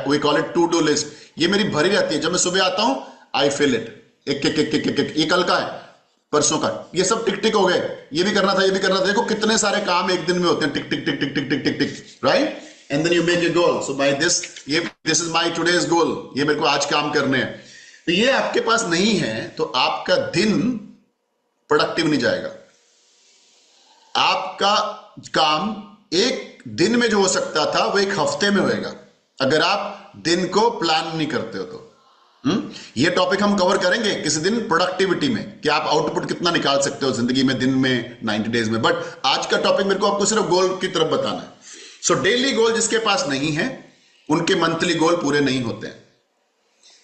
We call it to do list. ये मेरी भरी रहती है। जब मैं सुबह आता हूं आई फिल इट, एक एक एक एक एक, ये कल का है, परसों का, ये सब टिक टिक हो गए, ये भी करना था, ये भी करना था। देखो कितने सारे काम एक दिन में होते हैं, tick tick tick tick tick tick tick tick, right. And then you make a goal. So by this, this is my today's goal, ये मेरे को आज काम करने हैं। तो ये आपके पास नहीं है तो आपका दिन प्रोडक्टिव नहीं जाएगा। आपका काम एक दिन में जो हो सकता था वो एक हफ्ते में होएगा, अगर आप दिन को प्लान नहीं करते हो तो। ये टॉपिक हम कवर करेंगे किसी दिन प्रोडक्टिविटी में, कि आप आउटपुट कितना निकाल सकते हो जिंदगी में दिन में, 90 डेज में। बट आज का टॉपिक मेरे को आपको सिर्फ गोल की तरफ बताना है। सो डेली गोल जिसके पास नहीं है उनके मंथली गोल पूरे नहीं होते हैं।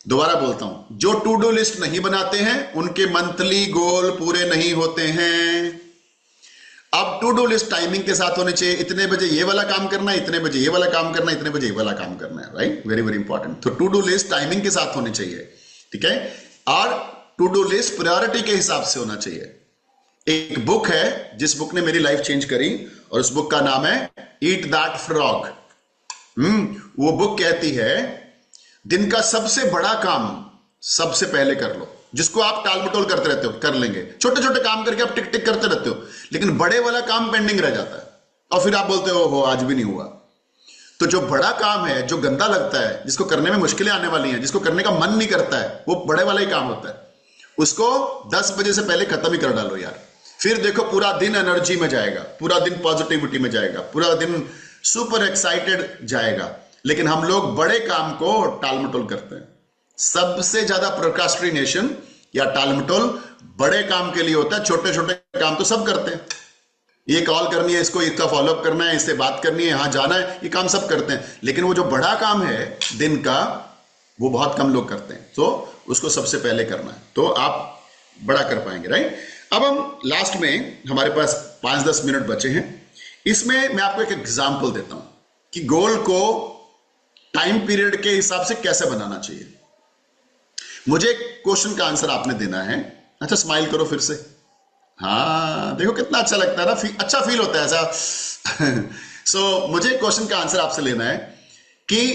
दोबारा बोलता हूं, जो टू डू लिस्ट नहीं बनाते हैं उनके मंथली गोल पूरे नहीं होते हैं। अब टू डू लिस्ट टाइमिंग के साथ होनी चाहिए, इतने बजे ये वाला काम करना है, इतने बजे ये वाला काम करना है, इतने बजे ये वाला काम करना है, राइट। Very very important. तो टू डू लिस्ट टाइमिंग के साथ होनी चाहिए, ठीक है। और टू डू लिस्ट प्रायोरिटी के हिसाब से होना चाहिए। एक बुक है जिस बुक ने मेरी लाइफ चेंज करी, और उस बुक का नाम है ईट दैट फ्रॉग। वो बुक कहती है दिन का सबसे बड़ा काम सबसे पहले कर लो, जिसको आप टाल मटोल करते रहते हो, कर लेंगे। छोटे छोटे काम करके आप टिक टिक करते रहते हो, लेकिन बड़े वाला काम पेंडिंग रह जाता है, और फिर आप बोलते हो आज भी नहीं हुआ। तो जो बड़ा काम है, जो गंदा लगता है, जिसको करने में मुश्किलें आने वाली हैं, जिसको करने का मन नहीं करता है, वो बड़े वाला ही काम होता है। उसको 10 बजे से पहले खत्म ही कर डालो यार। फिर देखो पूरा दिन एनर्जी में जाएगा, पूरा दिन पॉजिटिविटी में जाएगा, पूरा दिन सुपर एक्साइटेड जाएगा। लेकिन हम लोग बड़े काम को टाल मटोल करते हैं। सबसे ज्यादा प्रोक्रास्टिनेशन या टाल मटोल बड़े काम के लिए होता है। छोटे छोटे काम तो सब करते हैं, ये कॉल करनी है, इसको इसका फॉलोअप करना है, इससे बात करनी है, यहां जाना है, ये काम सब करते हैं। लेकिन वो जो बड़ा काम है दिन का, वो बहुत कम लोग करते हैं। तो उसको सबसे पहले करना है, तो आप बड़ा कर पाएंगे, राइट। अब हम लास्ट में, हमारे पास 5-10 मिनट बचे हैं, इसमें मैं आपको एक एग्जाम्पल देता हूं कि गोल को टाइम पीरियड के हिसाब से कैसे बनाना चाहिए। मुझे एक क्वेश्चन का आंसर आपने देना है। अच्छा स्माइल करो फिर से, हाँ देखो कितना अच्छा लगता है ना, अच्छा फील होता है ऐसा। सो मुझे क्वेश्चन का आंसर आपसे लेना है कि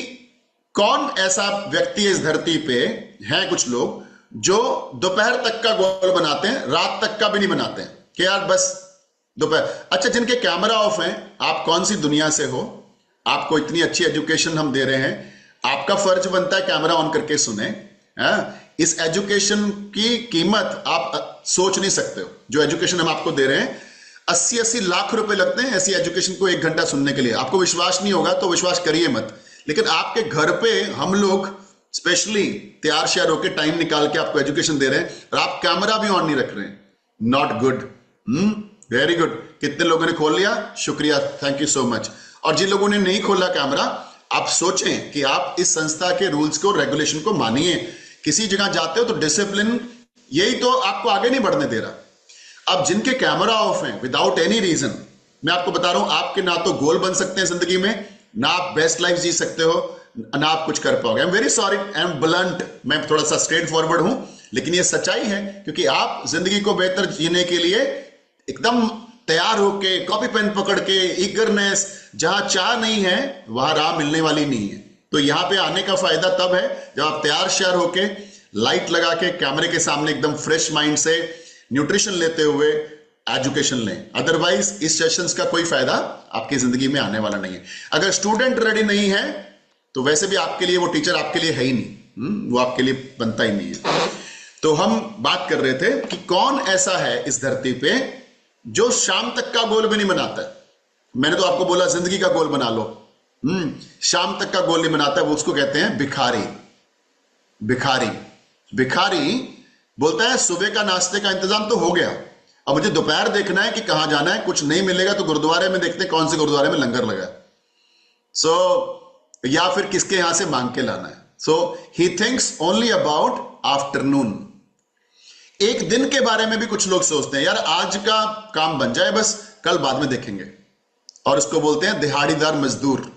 कौन ऐसा व्यक्ति है इस धरती पे, है कुछ लोग जो दोपहर तक का गोल बनाते हैं, रात तक का भी नहीं बनाते हैं, कि यार बस दोपहर। अच्छा जिनके कैमरा ऑफ हैं, आप कौन सी दुनिया से हो, आपको इतनी अच्छी एजुकेशन हम दे रहे हैं, आपका फर्ज बनता है कैमरा ऑन करके सुने। इस एजुकेशन की कीमत आप सोच नहीं सकते हो। जो एजुकेशन हम आपको दे रहे हैं, 80-80 लाख रुपए लगते हैं ऐसी एजुकेशन को 1 घंटा सुनने के लिए। आपको विश्वास नहीं होगा तो विश्वास करिए मत, लेकिन आपके घर पे हम लोग स्पेशली तैयार शेयर होकर टाइम निकाल के आपको एजुकेशन दे रहे हैं, और आप कैमरा भी ऑन नहीं रख रहे हैं। Not good. Very good. कितने लोगों ने खोल लिया, शुक्रिया, थैंक यू सो मच। और जिन लोगों ने नहीं खोला कैमरा, आप सोचें कि आप इस संस्था के रूल्स को, रेगुलेशन को मानिए। किसी जगह जाते हो तो डिसिप्लिन, यही तो आपको आगे नहीं बढ़ने दे रहा। अब जिनके कैमरा ऑफ हैं विदाउट एनी रीजन, मैं आपको बता रहा हूं, आपके ना तो गोल बन सकते हैं जिंदगी में, ना आप बेस्ट लाइफ जी सकते हो, ना आप कुछ कर पाओगे। I am very sorry, I am blunt, मैं थोड़ा सा स्ट्रेट फॉरवर्ड हूं, लेकिन ये सच्चाई है। क्योंकि आप जिंदगी को बेहतर जीने के लिए एकदम तैयार होके, कॉपी पेन पकड़ के, ईगरनेस, जहां चाह नहीं है वहां राह मिलने वाली नहीं है। तो यहां पे आने का फायदा तब है जब आप तैयार श्यार होके, लाइट लगा के, कैमरे के सामने एकदम फ्रेश माइंड से न्यूट्रिशन लेते हुए एजुकेशन लें, अदरवाइज इस सेशंस का कोई फायदा आपकी जिंदगी में आने वाला नहीं है। अगर स्टूडेंट रेडी नहीं है तो वैसे भी आपके लिए वो टीचर आपके लिए है ही नहीं, वो आपके लिए बनता ही नहीं है। तो हम बात कर रहे थे कि कौन ऐसा है इस धरती पे जो शाम तक का गोल भी नहीं बनाता है। मैंने तो आपको बोला जिंदगी का गोल बना लो, शाम तक का गोल नहीं बनाता है, वो उसको कहते हैं भिखारी। भिखारी भिखारी बोलता है सुबह का नाश्ते का इंतजाम तो हो गया, अब मुझे दोपहर देखना है कि कहां जाना है, कुछ नहीं मिलेगा तो गुरुद्वारे में देखते हैं कौन से गुरुद्वारे में लंगर लगा है, या फिर किसके यहां से मांग के लाना है। So he thinks only about afternoon. एक दिन के बारे में भी कुछ लोग सोचते हैं यार आज का काम बन जाए बस, कल बाद में देखेंगे, और इसको बोलते हैं दिहाड़ीदार मजदूर,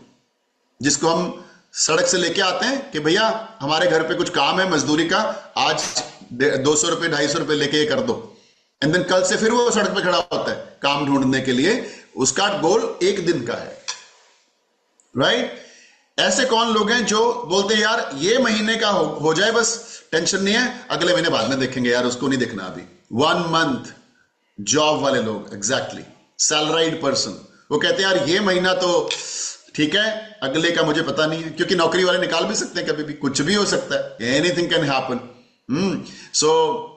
जिसको हम सड़क से लेके आते हैं कि भैया हमारे घर पे कुछ काम है मजदूरी का, आज 200 रुपए 250 रुपए लेके ये कर दो, एंड देन कल से फिर वो सड़क पे खड़ा होता है काम ढूंढने के लिए। उसका गोल एक दिन का है, राइट? ऐसे कौन लोग हैं जो बोलते हैं यार ये महीने का हो जाए बस, टेंशन नहीं है, अगले महीने बाद में देखेंगे, यार उसको नहीं देखना अभी। 1 मंथ जॉब वाले लोग, एग्जैक्टली सैलराइड पर्सन, वो कहते हैं यार ये महीना तो ठीक है, अगले का मुझे पता नहीं है, क्योंकि नौकरी वाले निकाल भी सकते हैं, कभी भी कुछ भी हो सकता है, एनीथिंग कैन हैपन। सो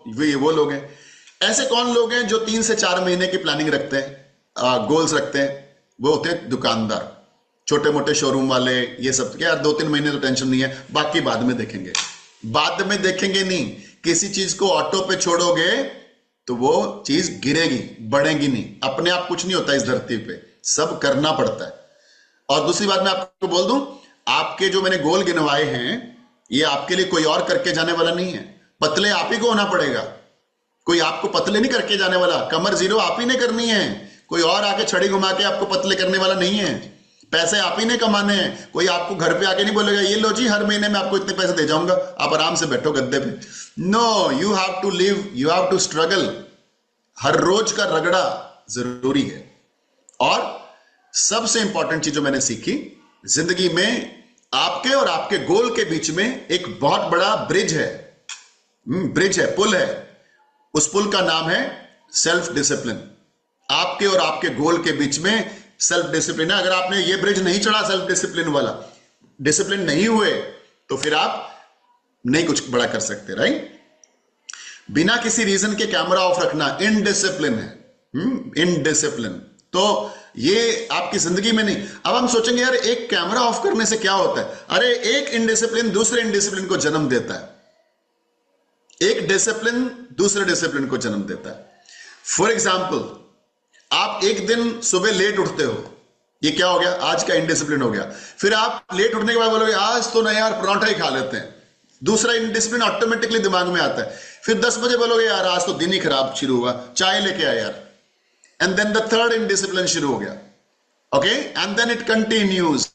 वो लोग हैं। ऐसे कौन लोग हैं जो 3 से 4 महीने की प्लानिंग रखते हैं, गोल्स रखते हैं? वो होते हैं दुकानदार, छोटे मोटे शोरूम वाले, ये सब। यार 2-3 महीने तो टेंशन नहीं है, बाकी बाद में देखेंगे। बाद में देखेंगे नहीं, किसी चीज को ऑटो पे छोड़ोगे तो वो चीज गिरेगी, बढ़ेगी नहीं। अपने आप कुछ नहीं होता इस धरती पे, सब करना पड़ता है। और दूसरी बात मैं आपको बोल दूं, आपके जो मैंने गोल गिनवाए हैं ये आपके लिए कोई और करके जाने वाला नहीं है। पतले आप ही को होना पड़ेगा, कोई आपको पतले नहीं करके जाने वाला। कमर जीरो आप ही ने करनी है, कोई और आके छड़ी घुमा के आपको पतले करने वाला नहीं है। पैसे आप ही ने कमाने हैं, कोई आपको घर पे आके नहीं बोलेगा ये लो जी हर महीने में आपको इतने पैसे दे जाऊंगा, आप आराम से बैठो गद्दे पे। No, you have to live, you have to struggle. हर रोज का रगड़ा जरूरी है। और सबसे इंपॉर्टेंट चीज जो मैंने सीखी जिंदगी में, आपके और आपके गोल के बीच में एक बहुत बड़ा ब्रिज है, पुल है। उस पुल का नाम है सेल्फ डिसिप्लिन। आपके और आपके गोल के बीच में सेल्फ डिसिप्लिन है। अगर आपने ये ब्रिज नहीं चढ़ा सेल्फ डिसिप्लिन वाला, डिसिप्लिन नहीं हुए, तो फिर आप नहीं कुछ बड़ा कर सकते, राइट? बिना किसी रीजन के कैमरा ऑफ रखना इनडिसिप्लिन है, इनडिसिप्लिन। तो ये आपकी जिंदगी में नहीं। अब हम सोचेंगे यार एक कैमरा ऑफ करने से क्या होता है? अरे एक इनडिसिप्लिन दूसरे इनडिसिप्लिन को जन्म देता है, एक डिसिप्लिन दूसरे डिसिप्लिन को जन्म देता है। फॉर एग्जाम्पल, आप एक दिन सुबह लेट उठते हो, ये क्या हो गया? आज का इनडिसिप्लिन हो गया। फिर आप लेट उठने के बाद बोलोगे आज तो ना यार पराठा ही खा लेते हैं, दूसरा इनडिसिप्लिन ऑटोमेटिकली दिमाग में आता है। फिर 10 बजे बोलोगे यार आज तो दिन ही खराब शुरू हुआ, चाय लेके आए यार, and then the third indiscipline शुरू हो गया। Okay, and then it continues.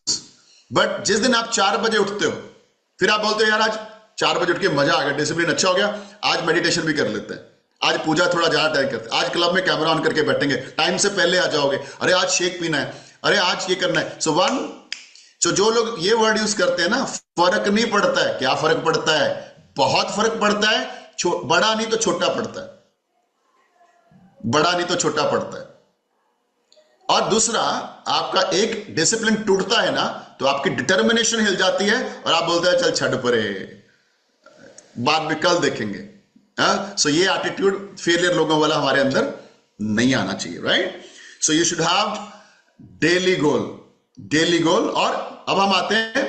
But जिस दिन आप 4 बजे उठते हो, फिर आप बोलते हो यार आज 4 बजे उठ के मजा आ गया, डिसिप्लिन अच्छा हो गया, आज मेडिटेशन भी कर लेते हैं, आज पूजा थोड़ा ज्यादा टाइम करते हैं, आज क्लब में कैमरा ऑन करके बैठेंगे, टाइम से पहले आ जाओगे, अरे आज शेक पीना है, अरे आज ये करना है। सो जो लोग ये वर्ड यूज करते हैं ना, फर्क नहीं पड़ता है। क्या फर्क पड़ता है? बहुत फर्क पड़ता है। बड़ा नहीं तो छोटा पड़ता है, बड़ा नहीं तो छोटा पड़ता है। और दूसरा, आपका एक डिसिप्लिन टूटता है ना, तो आपकी डिटर्मिनेशन हिल जाती है और आप बोलते हैं चल छड़ परे, बाद में कल देखेंगे। सो ये एटीट्यूड फेलियर लोगों वाला हमारे अंदर नहीं आना चाहिए, right? So you should have daily goal, daily goal. और अब हम आते हैं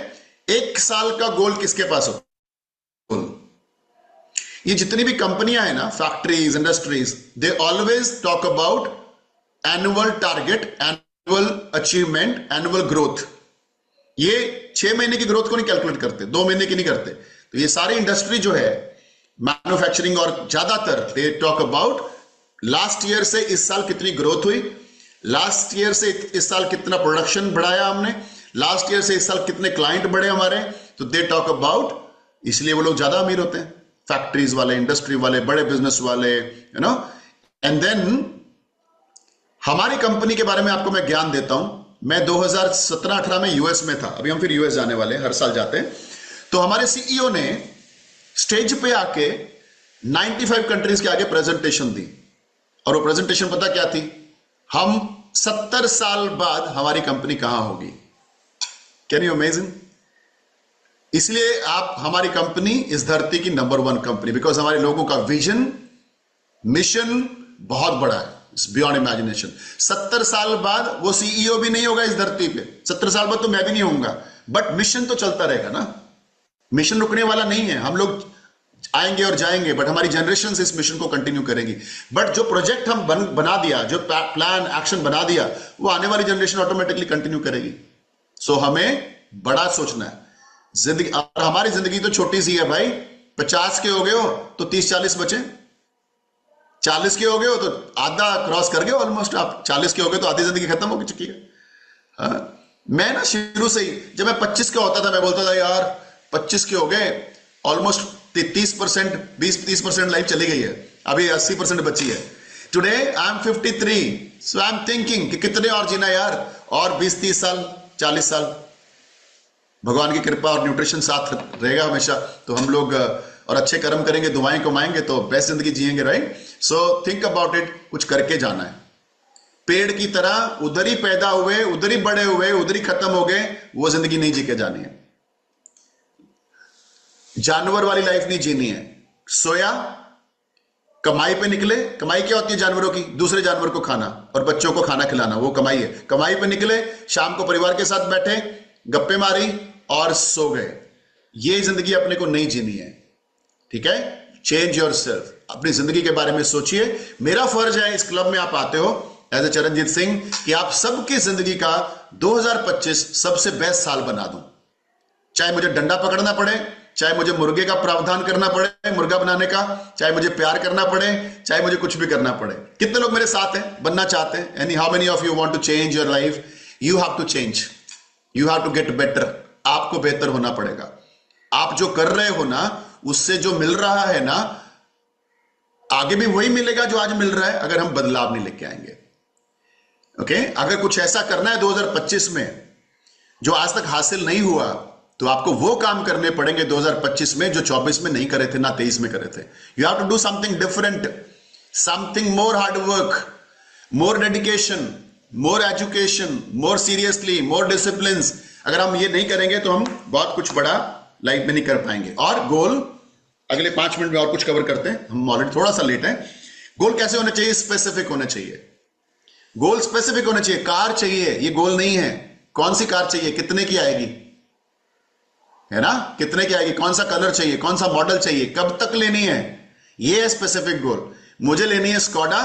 1 साल का गोल किसके पास हो? ये जितनी भी कंपनियां हैं ना, factories, industries, they always talk about annual target, annual achievement, annual growth. ये 6 महीने की ग्रोथ को नहीं कैलकुलेट करते, 2 महीने की नहीं करते। तो ये सारी इंडस्ट्री जो है, मैन्युफैक्चरिंग और ज्यादातर, they talk about last year से इस साल कितनी ग्रोथ हुई, लास्ट ईयर से इस साल कितना प्रोडक्शन बढ़ाया हमने, लास्ट ईयर से इस साल कितने क्लाइंट बढ़े हमारे। तो दे टॉक अबाउट, इसलिए वो लोग ज्यादा अमीर होते हैं, फैक्ट्रीज वाले, इंडस्ट्री वाले, बड़े बिजनेस वाले, यू नो। एंड देन हमारी कंपनी के बारे में आपको मैं ज्ञान देता हूं। मैं 2017-18 में यूएस में था, अभी हम फिर यूएस जाने वाले हैं, हर साल जाते हैं। तो हमारे सीईओ ने स्टेज पे आके 95 कंट्रीज के आगे प्रेजेंटेशन दी। और वो प्रेजेंटेशन पता क्या थी? हम 70 साल बाद हमारी कंपनी कहां होगी। Can you imagine? इसलिए आप, हमारी कंपनी इस धरती की नंबर 1 कंपनी, बिकॉज हमारे लोगों का विजन, मिशन बहुत बड़ा है, इट्स बियॉन्ड इमेजिनेशन। 70 साल बाद वो सीईओ भी नहीं होगा इस धरती पे, 70 साल बाद तो मैं भी नहीं होऊंगा, बट मिशन तो चलता रहेगा ना। मिशन रुकने वाला नहीं है। हम लोग आएंगे और जाएंगे, बट हमारी जनरेशन इस मिशन को कंटिन्यू करेंगी। बट जो प्रोजेक्ट हम बना दिया, जो प्लान एक्शन बना दिया, वो आने वाली जनरेशन ऑटोमेटिकली कंटिन्यू करेगी। सो हमें बड़ा सोचना है। जिंदगी, और हमारी जिंदगी तो छोटी सी है भाई। 50 के हो गए हो तो 30-40 बचे, 40 के हो गए हो तो आधा क्रॉस कर गए ऑलमोस्ट। आप 40 के हो गए तो आधी जिंदगी खत्म हो चुकी है। हाँ? मैं ना शुरू से ही, जब मैं 25 का होता था, मैं बोलता था यार 25 के हो गए, ऑलमोस्ट 30%, 20-30% लाइफ चली गई है, अभी 80% बची है। Today I am 53, so I am thinking कि कितने और जीना यार, और 20-30 साल, 40 साल। भगवान की कृपा और न्यूट्रिशन साथ रहेगा हमेशा, तो हम लोग और अच्छे कर्म करेंगे, दुआएं कमाएंगे, तो बेस्ट जिंदगी जिएंगे, right? So think about it, कुछ करके जाना है। पेड़ की तरह उधर ही पैदा हुए, उधर ही बड़े हुए, उधर ही खत्म हो गए, वो जिंदगी नहीं जी के जानी है। जानवर वाली लाइफ नहीं जीनी है। सोया, कमाई पे निकले। कमाई क्या होती है जानवरों की? दूसरे जानवर को खाना और बच्चों को खाना खिलाना, वो कमाई है। कमाई पे निकले, शाम को परिवार के साथ बैठे, गप्पे मारी और सो गए। ये जिंदगी अपने को नहीं जीनी है, ठीक है? चेंज योरसेल्फ, अपनी जिंदगी के बारे में सोचिए। मेरा फर्ज है, इस क्लब में आप आते हो एज ए चरणजीत सिंह, कि आप सबकी जिंदगी का 2025 सबसे बेस्ट साल बना दूं। चाहे मुझे डंडा पकड़ना पड़े, चाहे मुझे मुर्गे का प्रावधान करना पड़े, मुर्गा बनाने का, चाहे मुझे प्यार करना पड़े, चाहे मुझे कुछ भी करना पड़े। कितने लोग मेरे साथ हैं, बनना चाहते हैं? Any how many of you want to change your life? You have to change, you have to get better. आपको बेहतर होना पड़ेगा। आप जो कर रहे हो ना, उससे जो मिल रहा है ना, आगे भी वही मिलेगा जो आज मिल रहा है, अगर हम बदलाव नहीं लेके आएंगे। ओके? अगर कुछ ऐसा करना है 2025 में जो आज तक हासिल नहीं हुआ, तो आपको वो काम करने पड़ेंगे 2025 में जो 24 में नहीं करे थे, ना 23 में करे थे। You have to do something different, something more hard work, more dedication, more education, more seriously, more discipline. अगर हम ये नहीं करेंगे तो हम बहुत कुछ बड़ा लाइफ में नहीं कर पाएंगे। और गोल, अगले 5 मिनट में और कुछ कवर करते हैं, हम ऑलरेडी थोड़ा सा लेट हैं। गोल कैसे होने चाहिए? स्पेसिफिक होने चाहिए। गोल स्पेसिफिक होने चाहिए। कार चाहिए, ये गोल नहीं है। कौन सी कार चाहिए, कितने की आएगी, है ना? कितने की आएगी, कौन सा कलर चाहिए, कौन सा मॉडल चाहिए, कब तक लेनी है, ये है स्पेसिफिक गोल। मुझे लेनी है स्कॉडा,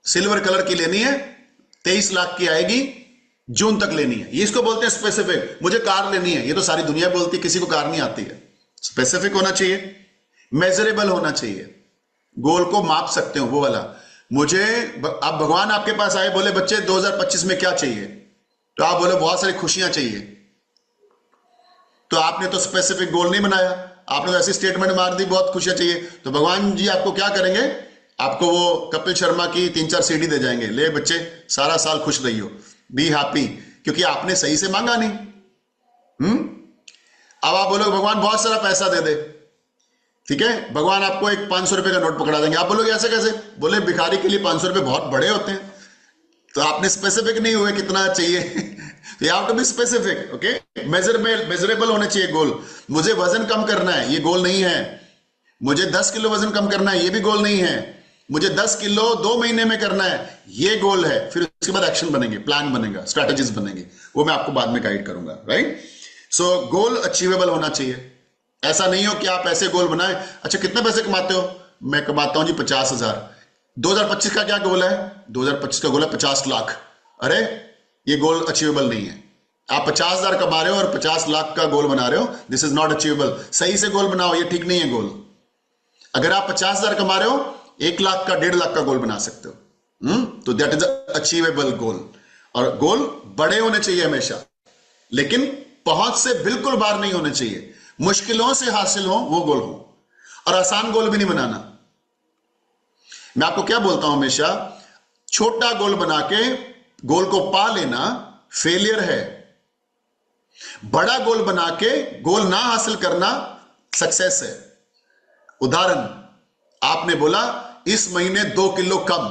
सिल्वर कलर की लेनी है, 23 लाख की आएगी, जून तक लेनी है। ये इसको बोलते हैं स्पेसिफिक। मुझे कार लेनी है, ये तो सारी दुनिया बोलती है, किसी को कार नहीं आती है। स्पेसिफिक होना चाहिए, मेजरेबल होना चाहिए, गोल को माप सकते हो, वो वाला। मुझे, अब भगवान आपके पास आए, बोले बच्चे 2025 में क्या चाहिए, तो आप बोले बहुत सारी खुशियां चाहिए, तो आपने तो स्पेसिफिक गोल नहीं बनाया, आपने तो ऐसी स्टेटमेंट मार दी बहुत खुशियां चाहिए। तो भगवान जी आपको क्या करेंगे? आपको वो कपिल शर्मा की 3-4 सीडी दे जाएंगे, ले बच्चे सारा साल खुश रहियो, बी हैप्पी, क्योंकि आपने सही से मांगा नहीं। अब आप बोलोगे भगवान बहुत सारा पैसा दे दे, ठीक है? भगवान आपको एक 500 रुपए का नोट पकड़ा देंगे। आप बोलोगे ऐसे कैसे? बोले भिखारी के लिए 500 रुपए बहुत बड़े होते हैं। तो आपने स्पेसिफिक नहीं हुए कितना चाहिए। तो you have to be specific, okay? Measurable होने चाहिए गोल। मुझे वजन कम करना है, ये गोल नहीं है। मुझे 10 किलो वजन कम करना है, ये भी गोल नहीं है। मुझे 10 किलो 2 महीने में करना है, ये गोल है। फिर उसके बाद एक्शन बनेंगे, प्लान बनेगा, स्ट्रैटेजीज बनेंगे, वो मैं आपको बाद में गाइड करूंगा, राइट? सो गोल अचीवेबल होना चाहिए। ऐसा नहीं हो कि आप ऐसे गोल बनाए, अच्छा कितने पैसे कमाते हो? मैं कमाता हूं जी 50,000। 2025 का क्या गोल है? 2025 का गोल है 50 लाख। अरे ये गोल अचीवेबल नहीं है। आप 50,000 कमा रहे हो और 50 लाख का गोल बना रहे हो, दिस इज नॉट अचीवेबल। सही से गोल बनाओ, ये ठीक नहीं है गोल। अगर आप 50,000 कमा रहे हो, 1 लाख का 1.5 लाख का गोल बना सकते हो, तो दैट इज अचीवेबल गोल। और गोल बड़े होने चाहिए हमेशा, लेकिन पहुंच से बिल्कुल बाहर नहीं होने चाहिए। मुश्किलों से हासिल हो वो गोल हो, और आसान गोल भी नहीं बनाना। मैं आपको क्या बोलता हूं हमेशा, छोटा गोल बना के गोल को पा लेना फेलियर है। बड़ा गोल बना के गोल ना हासिल करना सक्सेस है। उदाहरण, आपने बोला इस महीने 2 किलो कम,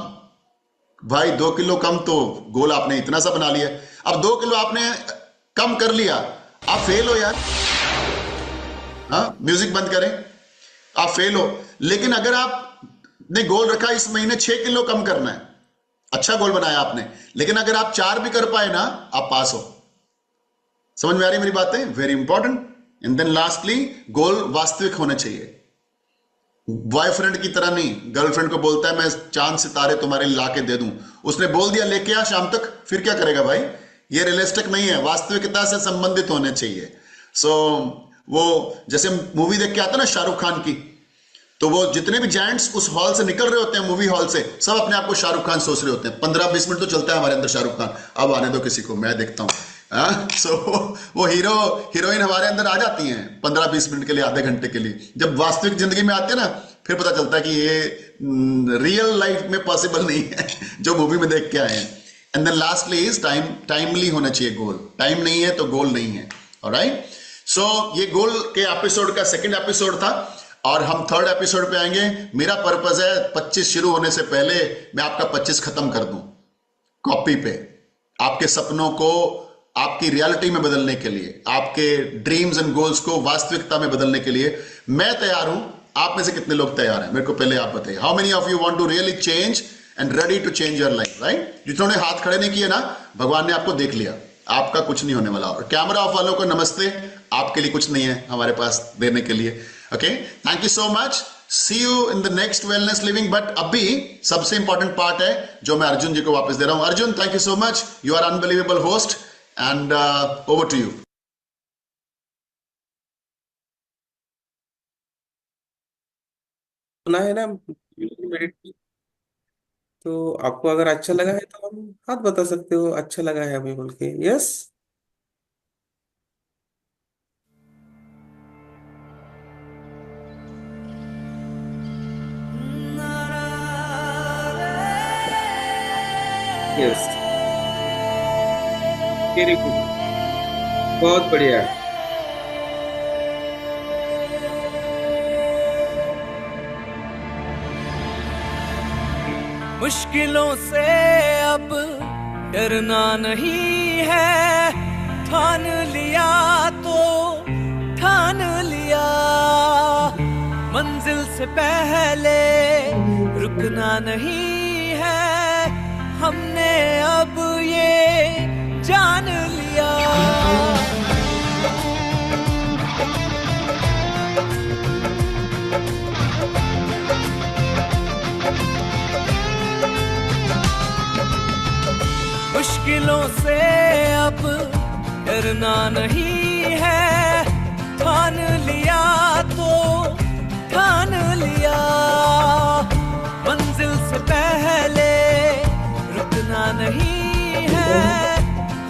भाई 2 किलो कम तो गोल आपने इतना सा बना लिया, अब 2 किलो आपने कम कर लिया, आप फेल हो यार। हाँ, म्यूजिक बंद करें, आप फेल हो। लेकिन अगर आपने गोल रखा इस महीने 6 किलो कम करना है, अच्छा गोल बनाया आपने, लेकिन अगर आप 4 भी कर पाए ना, आप पास हो। समझ में आ रही मेरी बातें? Very important. And then lastly, goal वास्तविक होने चाहिए, बॉयफ्रेंड की तरह नहीं। गर्लफ्रेंड को बोलता है मैं चांद सितारे तुम्हारे लिए लाके दे दूं, उसने बोल दिया लेके आ शाम तक, फिर क्या करेगा भाई? ये रियलिस्टिक नहीं है, वास्तविकता से संबंधित होने चाहिए। सो वो जैसे मूवी देख के आता ना शाहरुख खान की, तो वो जितने भी जायंट्स उस हॉल से निकल रहे होते हैं, मूवी हॉल से, सब अपने आप को शाहरुख खान सोच रहे होते हैं। 15-20 मिनट तो चलता है हमारे अंदर शाहरुख खान, अब आने दो किसी को, मैं देखता हूं। सो वो हीरो हीरोइन हमारे अंदर आ जाती हैं 15-20 मिनट के लिए, आधे घंटे के लिए। जब वास्तविक जिंदगी में आते हैं ना, फिर पता चलता है कि ये रियल लाइफ में पॉसिबल नहीं है जो मूवी में देख के आए हैं। And then lastly is timely होना चाहिए गोल। टाइम नहीं है तो गोल नहीं है। ऑलराइट, सो ये गोल के एपिसोड का सेकंड एपिसोड था, और हम थर्ड एपिसोड पे आएंगे। मेरा पर्पस है 25 शुरू होने से पहले मैं आपका 25 खत्म कर दूं, कॉपी पे, आपके सपनों को आपकी रियलिटी में बदलने के लिए, आपके ड्रीम्स एंड गोल्स को वास्तविकता में बदलने के लिए मैं तैयार हूं। आप में से कितने लोग तैयार हैं? मेरे को पहले आप बताइए। How many of you want to really change and ready to change your life? Right, जिन्होंने हाथ खड़े नहीं किए ना, भगवान ने आपको देख लिया, आपका कुछ नहीं होने वाला। और कैमरा ऑफ वालों को नमस्ते, आपके लिए कुछ नहीं है हमारे पास देने के लिए। Okay, thank you so much, see you in the next wellness living. But अभी सबसे इंपॉर्टेंट पार्ट है जो मैं अर्जुन जी को वापस दे रहा हूं। Arjun, thank you so much, you are unbelievable host, and over to you. सुना है ना मेडिटेशन? तो आपको अगर अच्छा लगा है तो हम हाथ बता सकते हो, अच्छा लगा है हमें बोल के। यस, यस, वेरी गुड, बहुत बढ़िया। मुश्किलों से अब डरना नहीं है, ठान लिया तो ठान लिया, मंजिल से पहले रुकना नहीं है, हमने अब ये जान लिया। मुश्किलों से अब डरना नहीं है, ठान लिया तो ठान लिया, मंजिल से पहले रुकना नहीं है,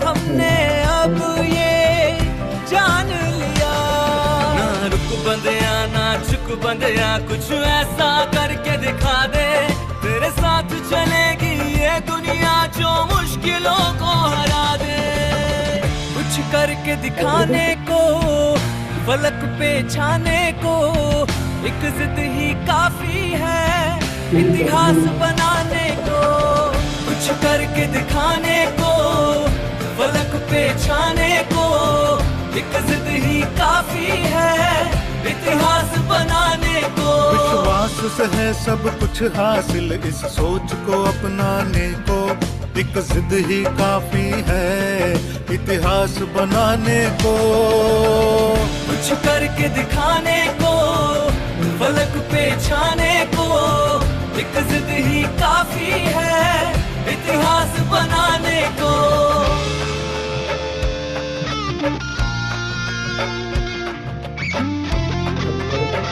हमने अब ये जान लिया। ना रुक बंदिया ना झुक बंदिया, कुछ ऐसा करके दिखा दे, तेरे साथ चलेगी ये दुनिया जो मुश्किलों को हरा दे। कुछ करके दिखाने को, फलक पे छाने को, एक जिद ही काफी है इतिहास बनाने को। कुछ करके दिखाने को, फलक पे छाने को, एक जिद ही काफी है इतिहास बनाने को। विश्वास से है सब कुछ हासिल, इस सोच को अपनाने को, एक जिद ही काफी है इतिहास बनाने को। कुछ करके दिखाने को, फलक पे छाने को, एक जिद ही काफी